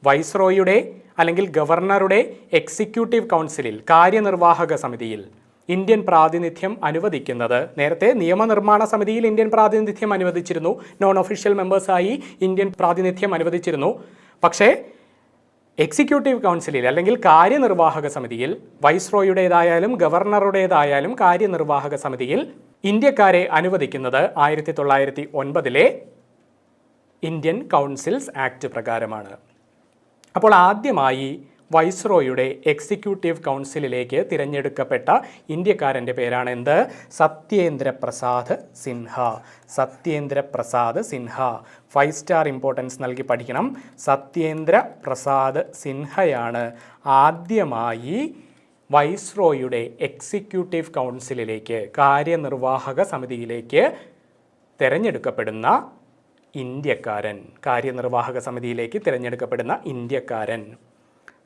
വൈസ്രോയിയുടെ അല്ലെങ്കിൽ ഗവർണറുടെ എക്സിക്യൂട്ടീവ് കൗൺസിലിൽ കാര്യനിർവാഹക സമിതിയിൽ ഇന്ത്യൻ പ്രാതിനിധ്യം അനുവദിക്കുന്നത്, നേരത്തെ നിയമനിർമ്മാണ സമിതിയിൽ ഇന്ത്യൻ പ്രാതിനിധ്യം അനുവദിച്ചിരുന്നു, നോൺ ഒഫീഷ്യൽ മെമ്പേഴ്സായി ഇന്ത്യൻ പ്രാതിനിധ്യം അനുവദിച്ചിരുന്നു. പക്ഷേ എക്സിക്യൂട്ടീവ് കൗൺസിലിൽ അല്ലെങ്കിൽ കാര്യനിർവാഹക സമിതിയിൽ വൈസ്രോയുടേതായാലും ഗവർണറുടേതായാലും കാര്യനിർവാഹക സമിതിയിൽ ഇന്ത്യക്കാരെ അനുവദിക്കുന്നത് 1909 ഇന്ത്യൻ കൗൺസിൽസ് ആക്ട് പ്രകാരമാണ്. അപ്പോൾ ആദ്യമായി വൈസ്രോയുടെ എക്സിക്യൂട്ടീവ് കൗൺസിലിലേക്ക് തിരഞ്ഞെടുക്കപ്പെട്ട ഇന്ത്യക്കാരൻ്റെ പേരാണ് എന്ത്? സത്യേന്ദ്ര പ്രസാദ് സിൻഹ. 5 സ്റ്റാർ ഇമ്പോർട്ടൻസ് നൽകി പഠിക്കണം. സത്യേന്ദ്ര പ്രസാദ് സിൻഹയാണ് ആദ്യമായി വൈസ്രോയുടെ എക്സിക്യൂട്ടീവ് കൗൺസിലിലേക്ക്, കാര്യനിർവാഹക സമിതിയിലേക്ക് തിരഞ്ഞെടുക്കപ്പെടുന്ന ഇന്ത്യക്കാരൻ.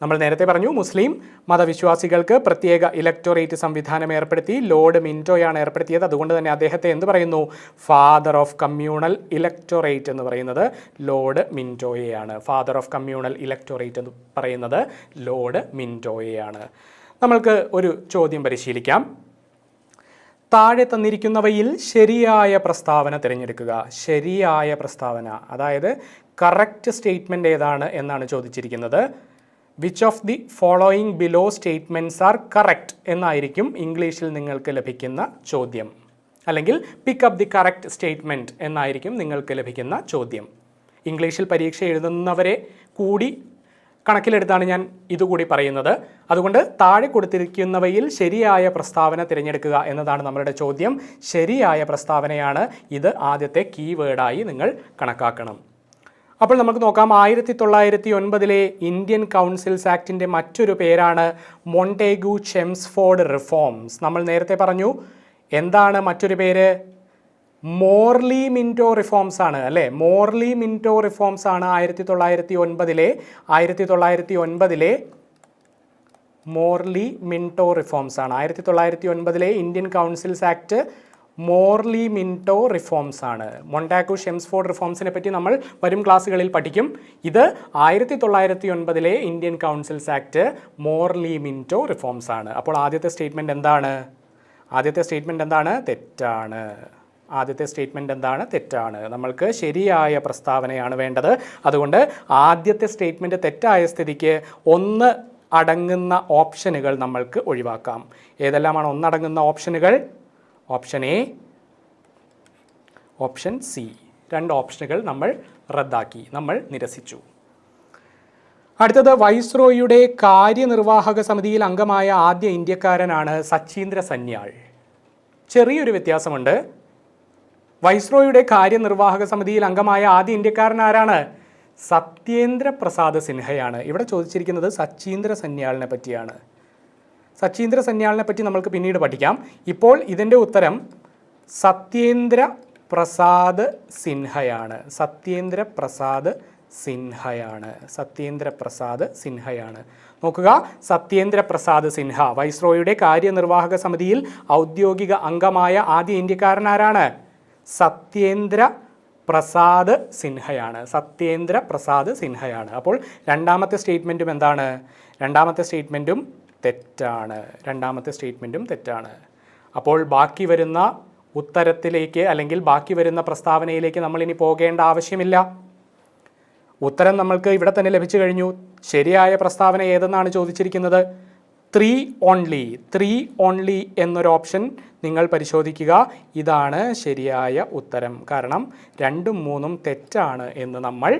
നമ്മൾ നേരത്തെ പറഞ്ഞു, മുസ്ലിം മതവിശ്വാസികൾക്ക് പ്രത്യേക ഇലക്ടോറേറ്റ് സംവിധാനം ഏർപ്പെടുത്തി. ലോർഡ് മിൻറ്റോയാണ് ഏർപ്പെടുത്തിയത്. അതുകൊണ്ട് തന്നെ അദ്ദേഹത്തെ എന്ത് പറയുന്നു? ഫാദർ ഓഫ് കമ്മ്യൂണൽ ഇലക്ടോറേറ്റ് എന്ന് പറയുന്നത് ലോർഡ് മിൻറ്റോയെയാണ്. നമ്മൾക്ക് ഒരു ചോദ്യം പരിശീലിക്കാം. താഴെ തന്നിരിക്കുന്നവയിൽ ശരിയായ പ്രസ്താവന തിരഞ്ഞെടുക്കുക. ശരിയായ പ്രസ്താവന, അതായത് കറക്റ്റ് സ്റ്റേറ്റ്മെൻറ്റ് ഏതാണ് എന്നാണ് ചോദിച്ചിരിക്കുന്നത്. Which of the following below statements are correct എന്നായിരിക്കും ഇംഗ്ലീഷിൽ നിങ്ങൾക്ക് ലഭിക്കുന്ന ചോദ്യം. അല്ലെങ്കിൽ pick up the correct statement എന്നായിരിക്കും നിങ്ങൾക്ക് ലഭിക്കുന്ന ചോദ്യം. ഇംഗ്ലീഷിൽ പരീക്ഷ എഴുതുന്നവരെ കൂടി കണക്കിലെടുത്താണ് ഞാൻ ഇതുകൂടി പറയുന്നത്. അതുകൊണ്ട് താഴെ കൊടുത്തിരിക്കുന്നവയിൽ ശരിയായ പ്രസ്താവന തിരഞ്ഞെടുക്കുക എന്നതാണ് നമ്മളുടെ ചോദ്യം. ശരിയായ പ്രസ്താവനയാണ് ഇത്. ആദ്യത്തെ കീവേഡായി നിങ്ങൾ കണക്കാക്കണം. അപ്പോൾ നമുക്ക് നോക്കാം. 1909 ഇന്ത്യൻ കൗൺസിൽസ് ആക്ടിൻ്റെ മറ്റൊരു പേരാണ് മോണ്ടേഗു ചെംസ്ഫോർഡ് റിഫോംസ്. നമ്മൾ നേരത്തെ പറഞ്ഞു എന്താണ് മറ്റൊരു പേര്? മോർലി മിൻറ്റോ റിഫോംസ് ആണ് അല്ലേ? മോർലി മിൻറ്റോ റിഫോംസ് ആണ് 1909 മോർലി മിൻറ്റോ റിഫോംസ് ആണ്. 1909 Indian councils act Morley Minto reforms ആണ്. മൊണ്ടാഗു ചെംസ്ഫോർഡ് റിഫോംസിനെ പറ്റി നമ്മൾ വരും ക്ലാസ്സുകളിൽ പഠിക്കും. ഇത് 1909 Indian councils act Morley Minto reforms ആണ്. അപ്പോൾ ആദ്യത്തെ സ്റ്റേറ്റ്മെൻറ്റ് എന്താണ്? തെറ്റാണ്. ആദ്യത്തെ സ്റ്റേറ്റ്മെൻറ്റ് എന്താണ്? തെറ്റാണ്. നമ്മൾക്ക് ശരിയായ പ്രസ്താവനയാണ് വേണ്ടത്. അതുകൊണ്ട് ആദ്യത്തെ സ്റ്റേറ്റ്മെൻറ്റ് തെറ്റായ സ്ഥിതിക്ക് 1 അടങ്ങുന്ന ഓപ്ഷനുകൾ നമ്മൾക്ക് ഒഴിവാക്കാം. ഏതെല്ലാമാണ് 1 അടങ്ങുന്ന ഓപ്ഷനുകൾ? Option A, option C. 2 ഓപ്ഷനുകൾ നമ്മൾ റദ്ദാക്കി, നമ്മൾ നിരസിച്ചു. അടുത്തത് വൈസ്രോയിയുടെ കാര്യനിർവാഹക സമിതിയിൽ അംഗമായ ആദ്യ ഇന്ത്യക്കാരനാണ് സച്ചീന്ദ്ര സന്യാൾ. ചെറിയൊരു വ്യത്യാസമുണ്ട്. വൈസ്രോയിയുടെ കാര്യനിർവാഹക സമിതിയിൽ അംഗമായ ആദ്യ ഇന്ത്യക്കാരൻ ആരാണ്? സത്യേന്ദ്ര പ്രസാദ് സിൻഹയാണ്. ഇവിടെ ചോദിച്ചിരിക്കുന്നത് സച്ചീന്ദ്ര സന്യാളിനെ പറ്റിയാണ്. സച്ചീന്ദ്ര സന്യാളിനെ പറ്റി നമ്മൾക്ക് പിന്നീട് പഠിക്കാം. ഇപ്പോൾ ഇതിൻ്റെ ഉത്തരം സത്യേന്ദ്ര പ്രസാദ് സിൻഹയാണ്. നോക്കുക, സത്യേന്ദ്ര പ്രസാദ് സിൻഹ വൈസ്രോയിയുടെ കാര്യനിർവാഹക സമിതിയിൽ ഔദ്യോഗിക അംഗമായ ആദ്യ ഇന്ത്യക്കാരൻ ആരാണ്? സത്യേന്ദ്ര പ്രസാദ് സിൻഹയാണ്. അപ്പോൾ രണ്ടാമത്തെ സ്റ്റേറ്റ്മെൻറ്റും എന്താണ്? രണ്ടാമത്തെ സ്റ്റേറ്റ്മെൻറ്റും തെറ്റാണ്. അപ്പോൾ ബാക്കി വരുന്ന ഉത്തരത്തിലേക്ക് അല്ലെങ്കിൽ ബാക്കി വരുന്ന പ്രസ്താവനയിലേക്ക് നമ്മൾ ഇനി പോകേണ്ട ആവശ്യമില്ല. ഉത്തരം നമ്മൾക്ക് ഇവിടെ തന്നെ ലഭിച്ചു കഴിഞ്ഞു. ശരിയായ പ്രസ്താവന ഏതെന്നാണ് ചോദിച്ചിരിക്കുന്നത്? 3 ഓൺലി എന്നൊരു ഓപ്ഷൻ നിങ്ങൾ പരിശോധിക്കുക. ഇതാണ് ശരിയായ ഉത്തരം. കാരണം 2ഉം 3ഉം തെറ്റാണ് എന്ന് നമ്മൾ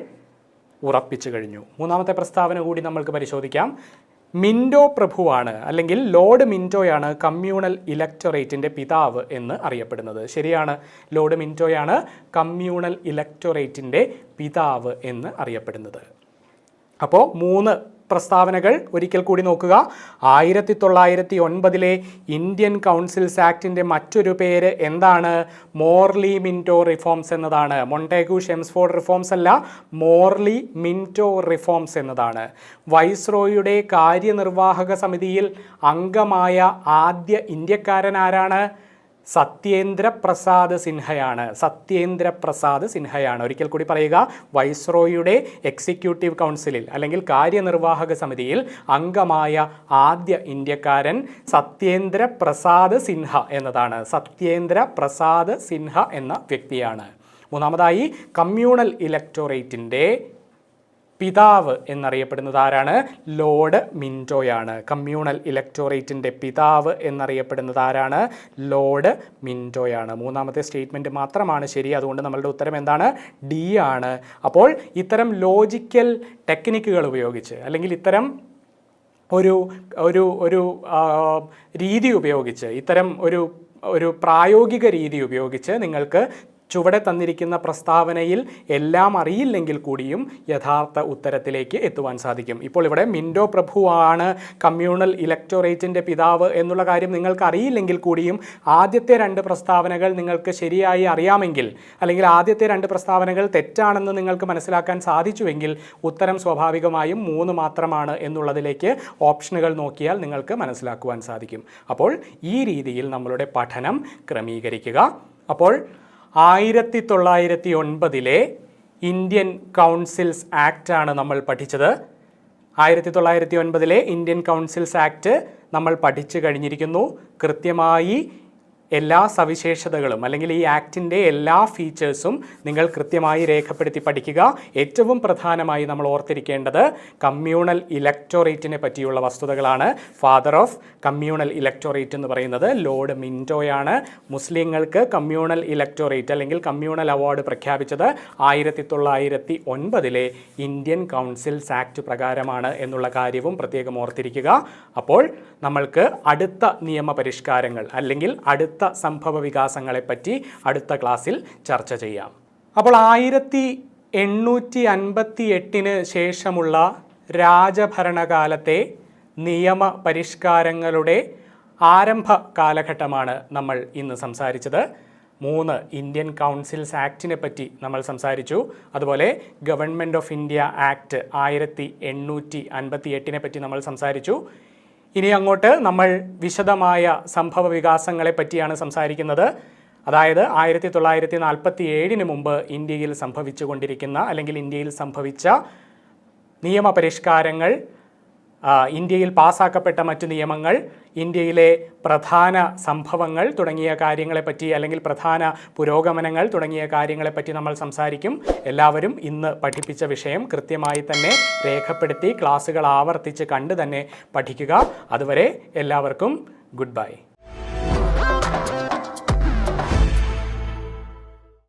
ഉറപ്പിച്ചു കഴിഞ്ഞു. മൂന്നാമത്തെ പ്രസ്താവന കൂടി നമ്മൾക്ക് പരിശോധിക്കാം. മിൻറ്റോ പ്രഭുവാണ് അല്ലെങ്കിൽ ലോർഡ് മിൻറ്റോയാണ് കമ്മ്യൂണൽ ഇലക്ടറേറ്റിൻ്റെ പിതാവ് എന്ന് അറിയപ്പെടുന്നത്. ശരിയാണ്, ലോർഡ് മിൻറ്റോയാണ് കമ്മ്യൂണൽ ഇലക്ടറേറ്റിൻ്റെ പിതാവ് എന്ന് അറിയപ്പെടുന്നത്. അപ്പോൾ 3 പ്രസ്താവനകൾ ഒരിക്കൽ കൂടി നോക്കുക. 1909 ഇന്ത്യൻ കൗൺസിൽസ് ആക്ടിൻ്റെ മറ്റൊരു പേര് എന്താണ്? മോർലി മിൻറ്റോ റിഫോംസ് എന്നതാണ്. മൊണ്ടേഗു ചെംസ്ഫോർഡ് റിഫോംസ് അല്ല, മോർലി മിൻറ്റോ റിഫോംസ് എന്നതാണ്. വൈസ്രോയിയുടെ കാര്യനിർവാഹക സമിതിയിൽ അംഗമായ ആദ്യ ഇന്ത്യക്കാരൻ ആരാണ്? സത്യേന്ദ്ര പ്രസാദ് സിൻഹയാണ്. ഒരിക്കൽ കൂടി പറയുക. വൈസ്രോയിയുടെ എക്സിക്യൂട്ടീവ് കൗൺസിലിൽ അല്ലെങ്കിൽ കാര്യനിർവാഹക സമിതിയിൽ അംഗമായ ആദ്യ ഇന്ത്യക്കാരൻ സത്യേന്ദ്ര പ്രസാദ് സിൻഹ എന്നതാണ്. എന്ന വ്യക്തിയാണ്. മൂന്നാമതായി ആരംഭിക്കുന്നത് ഇലക്ടോറേറ്റിൻ്റെ പിതാവ് എന്നറിയപ്പെടുന്നത് ആരാണ്? ലോർഡ് മിൻറ്റോയാണ്. കമ്മ്യൂണൽ ഇലക്ടോറേറ്റിൻ്റെ പിതാവ് എന്നറിയപ്പെടുന്നത് ആരാണ്? ലോർഡ് മിൻറ്റോയാണ്. മൂന്നാമത്തെ സ്റ്റേറ്റ്മെൻറ്റ് മാത്രമാണ് ശരി. അതുകൊണ്ട് നമ്മളുടെ ഉത്തരം എന്താണ്? ഡി ആണ്. അപ്പോൾ ഇത്തരം ലോജിക്കൽ ടെക്നിക്കുകൾ ഉപയോഗിച്ച് അല്ലെങ്കിൽ ഇത്തരം ഒരു രീതി ഉപയോഗിച്ച്, ഇത്തരം ഒരു പ്രായോഗിക രീതി ഉപയോഗിച്ച് നിങ്ങൾക്ക് ചുവടെ തന്നിരിക്കുന്ന പ്രസ്താവനയിൽ എല്ലാം അറിയില്ലെങ്കിൽ കൂടിയും യഥാർത്ഥ ഉത്തരത്തിലേക്ക് എത്തുവാൻ സാധിക്കും. ഇപ്പോൾ ഇവിടെ മിൻറ്റോ പ്രഭുവാണ് കമ്മ്യൂണൽ ഇലക്ടോറേറ്റിൻ്റെ പിതാവ് എന്നുള്ള കാര്യം നിങ്ങൾക്ക് അറിയില്ലെങ്കിൽ കൂടിയും ആദ്യത്തെ 2 പ്രസ്താവനകൾ നിങ്ങൾക്ക് ശരിയായി അറിയാമെങ്കിൽ അല്ലെങ്കിൽ ആദ്യത്തെ 2 പ്രസ്താവനകൾ തെറ്റാണെന്ന് നിങ്ങൾക്ക് മനസ്സിലാക്കാൻ സാധിച്ചുവെങ്കിൽ ഉത്തരം സ്വാഭാവികമായും 3 മാത്രമാണ് എന്നുള്ളതിലേക്ക് ഓപ്ഷനുകൾ നോക്കിയാൽ നിങ്ങൾക്ക് മനസ്സിലാക്കുവാൻ സാധിക്കും. അപ്പോൾ ഈ രീതിയിൽ നമ്മളുടെ പഠനം ക്രമീകരിക്കുക. അപ്പോൾ 1909 ഇന്ത്യൻ കൗൺസിൽസ് ആക്ട് ആണ് നമ്മൾ പഠിച്ചത്. 1909 ഇന്ത്യൻ കൗൺസിൽസ് ആക്ട് നമ്മൾ പഠിച്ചു കഴിഞ്ഞിരിക്കുന്നു. കൃത്യമായി എല്ലാ സവിശേഷതകളും അല്ലെങ്കിൽ ഈ ആക്ടിൻ്റെ എല്ലാ ഫീച്ചേഴ്സും നിങ്ങൾ കൃത്യമായി രേഖപ്പെടുത്തി പഠിക്കുക. ഏറ്റവും പ്രധാനമായി നമ്മൾ ഓർത്തിരിക്കേണ്ടത് കമ്മ്യൂണൽ ഇലക്ടോറേറ്റിനെ പറ്റിയുള്ള വസ്തുതകളാണ്. ഫാദർ ഓഫ് കമ്മ്യൂണൽ ഇലക്ടോറേറ്റ് എന്ന് പറയുന്നത് ലോർഡ് മിൻറ്റോയാണ്. മുസ്ലിങ്ങൾക്ക് കമ്മ്യൂണൽ ഇലക്ടോറേറ്റ് അല്ലെങ്കിൽ കമ്മ്യൂണൽ അവാർഡ് പ്രഖ്യാപിച്ചത് 1909 ഇന്ത്യൻ കൗൺസിൽസ് ആക്ട് പ്രകാരമാണ് എന്നുള്ള കാര്യവും പ്രത്യേകം ഓർത്തിരിക്കുക. അപ്പോൾ നമ്മൾക്ക് അടുത്ത നിയമപരിഷ്കാരങ്ങൾ അല്ലെങ്കിൽ അടുത്ത സംഭവ വികാസങ്ങളെപ്പറ്റി അടുത്ത ക്ലാസ്സിൽ ചർച്ച ചെയ്യാം. അപ്പോൾ 1858 ശേഷമുള്ള രാജഭരണകാലത്തെ നിയമപരിഷ്കാരങ്ങളുടെ ആരംഭ കാലഘട്ടമാണ് നമ്മൾ ഇന്ന് സംസാരിച്ചത്. 3 ഇന്ത്യൻ കൗൺസിൽസ് ആക്ടിനെ പറ്റി നമ്മൾ സംസാരിച്ചു. അതുപോലെ ഗവൺമെൻറ് ഓഫ് ഇന്ത്യ ആക്ട് 1858 പറ്റി നമ്മൾ സംസാരിച്ചു. ഇനി അങ്ങോട്ട് നമ്മൾ വിശദമായ സംഭവ വികാസങ്ങളെ പറ്റിയാണ് സംസാരിക്കുന്നത്. അതായത് 1947 മുമ്പ് ഇന്ത്യയിൽ സംഭവിച്ചുകൊണ്ടിരിക്കുന്ന അല്ലെങ്കിൽ ഇന്ത്യയിൽ സംഭവിച്ച നിയമപരിഷ്കാരങ്ങൾ, ഇന്ത്യയിൽ പാസ്സാക്കപ്പെട്ട മറ്റു നിയമങ്ങൾ, ഇന്ത്യയിലെ പ്രധാന സംഭവങ്ങൾ തുടങ്ങിയ കാര്യങ്ങളെപ്പറ്റി അല്ലെങ്കിൽ പ്രധാന പുരോഗമനങ്ങൾ തുടങ്ങിയ കാര്യങ്ങളെപ്പറ്റി നമ്മൾ സംസാരിക്കും. എല്ലാവരും ഇന്ന് പഠിപ്പിച്ച വിഷയം കൃത്യമായി തന്നെ രേഖപ്പെടുത്തി ക്ലാസ്സുകൾ ആവർത്തിച്ച് കണ്ട് തന്നെ പഠിക്കുക. അതുവരെ എല്ലാവർക്കും ഗുഡ് ബൈ.